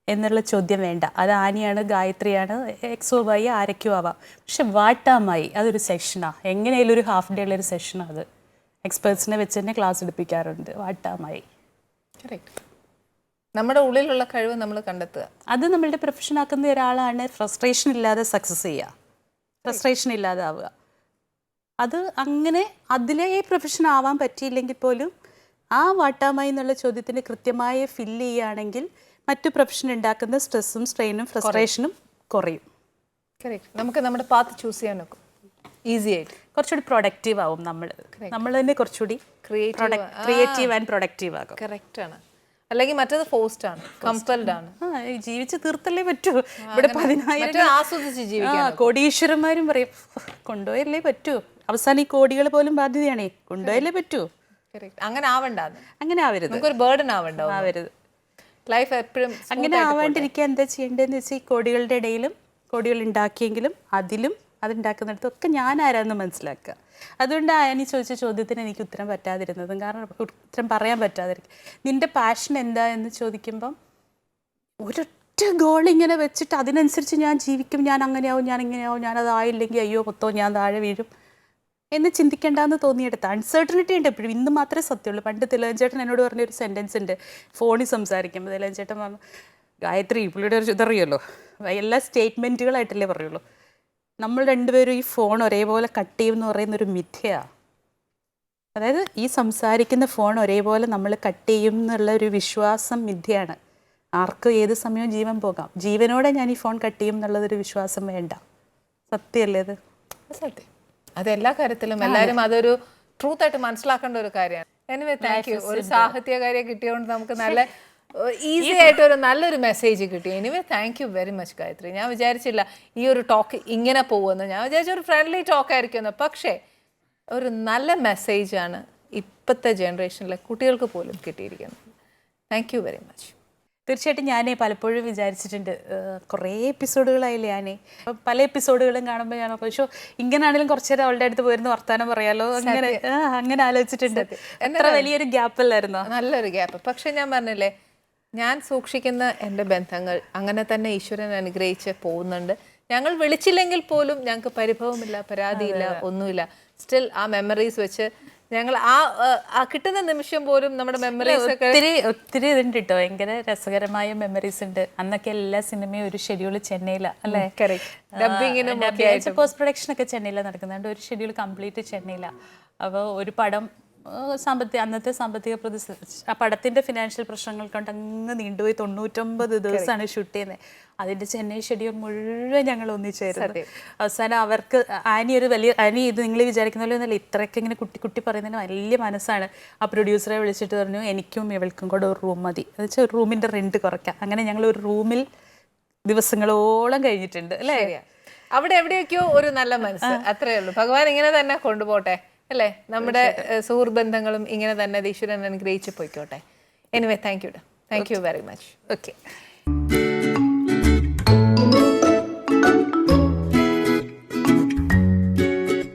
എന്നുള്ള ചോദ്യം വേണ്ട. അത് ആനിയാണ്, ഗായത്രിയാണ്, എക്സോ വൈ ആരൊക്കെയോ ആവാം. പക്ഷെ വാട്ടാമായി അതൊരു സെഷനാണ്. എങ്ങനെയായാലും ഒരു ഹാഫ് ഡേ ഉള്ളൊരു സെഷനാണ് അത്. എക്സ്പേർട്സിനെ വെച്ച് തന്നെ ക്ലാസ് എടുപ്പിക്കാറുണ്ട്. വാട്ടാമായി നമ്മുടെ ഉള്ളിലുള്ള കഴിവ് നമ്മൾ കണ്ടെത്തുക. അത് നമ്മളുടെ പ്രൊഫഷൻ ആക്കുന്ന ഒരാളാണ് ഫ്രസ്ട്രേഷൻ ഇല്ലാതെ സക്സസ് ചെയ്യുക, ഫ്രസ്ട്രേഷൻ ഇല്ലാതെ ആവുക. അത് അങ്ങനെ അതിലെ പ്രൊഫഷൻ ആവാൻ പറ്റിയില്ലെങ്കിൽ പോലും ആ വാട്ടാമായി എന്നുള്ള ചോദ്യത്തിന് കൃത്യമായി ഫില്ല് ചെയ്യുകയാണെങ്കിൽ മറ്റു പ്രൊഫഷൻ ഉണ്ടാക്കുന്ന സ്ട്രെസ്സും സ്ട്രെയിനും ഫ്രസ്ട്രേഷനും കുറയും. നമുക്ക് നമ്മുടെ പാത്ത് ചൂസ് ചെയ്യാൻ നോക്കും, ഈസി ആയിട്ട് കുറച്ചുകൂടി പ്രൊഡക്റ്റീവ് ആവും. നമ്മൾ തന്നെ കുറച്ചുകൂടി ക്രിയേറ്റീവ് ആൻഡ് പ്രൊഡക്റ്റീവ് ആകും. കറക്റ്റ് ആണ്. അല്ലെങ്കിൽ മറ്റേത് ഫോഴ്സ്ഡ് ആണ്, കമ്പൽഡ് ആണ്. ജീവിച്ച് തീർത്തല്ലേ പറ്റൂ. ഇവിടെ 10,000 ആസ്വദിച്ച് ജീവിക്കാം. കോടീശ്വരന്മാരും പറയും കൊണ്ടുപോയല്ലേ പറ്റൂ. അവസാനം ഈ കോടികൾ പോലും ബാധ്യതയാണേ, കൊണ്ടുപോയല്ലേ പറ്റൂ. അങ്ങനെ ആവണ്ടാന്ന്, അങ്ങനെ ആവരുത്, നമുക്കൊരു ബേർഡൻ ആവരുത്. ലൈഫ് എപ്പോഴും അങ്ങനെ ആവാണ്ടിരിക്കാൻ എന്താ ചെയ്യേണ്ടതെന്ന് വെച്ചാൽ ഈ കോടികളുടെ ഇടയിലും കോടികൾ ഉണ്ടാക്കിയെങ്കിലും അതിലും അതുണ്ടാക്കുന്നിടത്തൊക്കെ ഞാൻ ആരാന്ന് മനസ്സിലാക്കുക. അതുകൊണ്ടാണ് ഞാൻ ഈ ചോദിച്ച ചോദ്യത്തിന് എനിക്ക് ഉത്തരം പറ്റാതിരുന്നതും. കാരണം ഉത്തരം പറയാൻ പറ്റാതിരിക്കും. നിൻ്റെ പാഷൻ എന്താ എന്ന് ചോദിക്കുമ്പം ഒരൊറ്റ ഗോൾ ഇങ്ങനെ വെച്ചിട്ട് അതിനനുസരിച്ച് ഞാൻ ജീവിക്കും, ഞാൻ അങ്ങനെയാവും, ഞാൻ ഇങ്ങനെയാവും, ഞാനതായില്ലെങ്കിൽ അയ്യോ മൊത്തം ഞാൻ താഴെ വീഴും എന്ന് ചിന്തിക്കേണ്ടെന്ന് തോന്നിയെടുത്ത്. അൺസർട്ടനിറ്റി ഉണ്ട് എപ്പോഴും. ഇന്ന് മാത്രമേ സത്യമുള്ളൂ. പണ്ട് തിലകൻ ചേട്ടൻ എന്നോട് പറഞ്ഞൊരു സെൻറ്റൻസ് ഉണ്ട്. ഫോണിൽ സംസാരിക്കുമ്പോൾ തിലകൻ ചേട്ടൻ പറഞ്ഞു, ഗായത്രി പുള്ളിയുടെ ഒരു ഇതറിയുമല്ലോ, എല്ലാ സ്റ്റേറ്റ്മെൻറ്റുകളായിട്ടല്ലേ പറയുള്ളൂ. നമ്മൾ രണ്ടുപേരും ഈ ഫോൺ ഒരേപോലെ കട്ട് ചെയ്യും എന്ന് പറയുന്നൊരു മിഥ്യയാണ്. അതായത് ഈ സംസാരിക്കുന്ന ഫോൺ ഒരേപോലെ നമ്മൾ കട്ട് ചെയ്യും എന്നുള്ള ഒരു വിശ്വാസം മിഥ്യയാണ്. ആർക്കും ഏത് സമയവും ജീവൻ പോകാം. ജീവനോടെ ഞാൻ ഈ ഫോൺ കട്ട് ചെയ്യും എന്നുള്ളതൊരു വിശ്വാസം വേണ്ട. സത്യമല്ലേ അത്? സത്യം. അത് എല്ലാ കാര്യത്തിലും എല്ലാവരും അതൊരു ട്രൂത്ത് ആയിട്ട് മനസ്സിലാക്കേണ്ട ഒരു കാര്യമാണ്. Anyway thank U. ഒരു സാഹിത്യകാരിയെ കിട്ടിയതുകൊണ്ട് നമുക്ക് നല്ല ഈസി ആയിട്ട് ഒരു നല്ലൊരു മെസ്സേജ് കിട്ടി. Anyway thank you very much Gayathri. ഞാൻ വിചാരിച്ചില്ല ഈ ഒരു ടോക്ക് ഇങ്ങനെ പോകുമെന്ന്. ഞാൻ വിചാരിച്ച ഒരു ഫ്രണ്ട്ലി ടോക്ക് ആയിരിക്കുമെന്ന്. പക്ഷേ ഒരു നല്ല മെസ്സേജാണ് ഇപ്പോഴത്തെ ജനറേഷനിലെ കുട്ടികൾക്ക് പോലും കിട്ടിയിരിക്കുന്നത്. Thank you very much. തീർച്ചയായിട്ടും ഞാൻ പലപ്പോഴും വിചാരിച്ചിട്ടുണ്ട്, കുറേ എപ്പിസോഡുകളായില്ലേ ഞാൻ, അപ്പം പല എപ്പിസോഡുകളും കാണുമ്പോൾ ഞാൻ പക്ഷേ ഇങ്ങനെയാണെങ്കിലും കുറച്ച് നേരം അവളുടെ അടുത്ത് പോയിരുന്നു വർത്താനം പറയാലോ, അങ്ങനെ ആലോചിച്ചിട്ടുണ്ട്. എത്ര വലിയൊരു ഗ്യാപ്പല്ലായിരുന്നോ? നല്ലൊരു ഗ്യാപ്പ്. പക്ഷെ ഞാൻ പറഞ്ഞില്ലേ, ഞാൻ സൂക്ഷിക്കുന്ന എൻ്റെ ബന്ധങ്ങൾ അങ്ങനെ തന്നെ ഈശ്വരൻ അനുഗ്രഹിച്ച് പോകുന്നുണ്ട്. ഞങ്ങൾ വിളിച്ചില്ലെങ്കിൽ പോലും ഞങ്ങൾക്ക് പരിഭവമില്ല, പരാതിയില്ല, ഒന്നുമില്ല. സ്റ്റിൽ ആ മെമ്മറീസ് വെച്ച് ഞങ്ങൾ ആ കിട്ടുന്ന നിമിഷം പോലും നമ്മുടെ മെമ്മറീസ് ഒത്തിരി ഇതുണ്ട് കേട്ടോ. ഭയങ്കര രസകരമായ മെമ്മറീസ് ഉണ്ട്. അന്നൊക്കെ എല്ലാ സിനിമയും ഒരു ഷെഡ്യൂൾ ചെന്നൈയിലാണ് അല്ലേ? പോസ്റ്റ് പ്രൊഡക്ഷൻ ഒക്കെ ചെന്നൈയിലാണ് നടക്കുന്നുണ്ട്. ഒരു ഷെഡ്യൂൾ കംപ്ലീറ്റ് ചെന്നൈയിലാണ്. അപ്പോൾ ഒരു പടം അന്നത്തെ സാമ്പത്തിക പ്രതിസന്ധി, ആ പടത്തിൻ്റെ ഫിനാൻഷ്യൽ പ്രശ്നങ്ങൾ കൊണ്ട് അങ്ങ് നീണ്ടുപോയി. 99 ദിവസമാണ് ഷൂട്ട് ചെയ്യുന്നത്. അതിൻ്റെ ചെന്നൈ ഷെഡ്യൂൾ മുഴുവൻ ഞങ്ങൾ ഒന്നിച്ചായിരുന്നു. അവസാനം അവർക്ക് ആനി ഇത് നിങ്ങൾ വിചാരിക്കുന്ന പോലെ ഒന്നുമല്ല, ഇത്രയൊക്കെ ഇങ്ങനെ കുട്ടി പറയുന്നതിന് വലിയ മനസ്സാണ്. ആ പ്രൊഡ്യൂസറെ വിളിച്ചിട്ട് പറഞ്ഞു, എനിക്കും ഇവൾക്കും കൂടെ ഒരു റൂം മതി, എന്ന് വെച്ചാൽ ഒരു റൂമിൻ്റെ റെൻറ്റ് കുറയ്ക്കാം. അങ്ങനെ ഞങ്ങൾ ഒരു റൂമിൽ ദിവസങ്ങളോളം കഴിഞ്ഞിട്ടുണ്ട് അല്ലേ? അവിടെ എവിടെയൊക്കെയോ ഒരു നല്ല മനസ്സ്, അത്രയേ ഉള്ളൂ. ഭഗവാൻ ഇങ്ങനെ തന്നെ കൊണ്ടുപോട്ടെ അല്ലേ? നമ്മുടെ സുഹൃബന്ധങ്ങളും ഇങ്ങനെ തന്നെ ഈശ്വരൻ അനുഗ്രഹിച്ച് പോയിക്കോട്ടെ. Anyway thank you very much. Okay.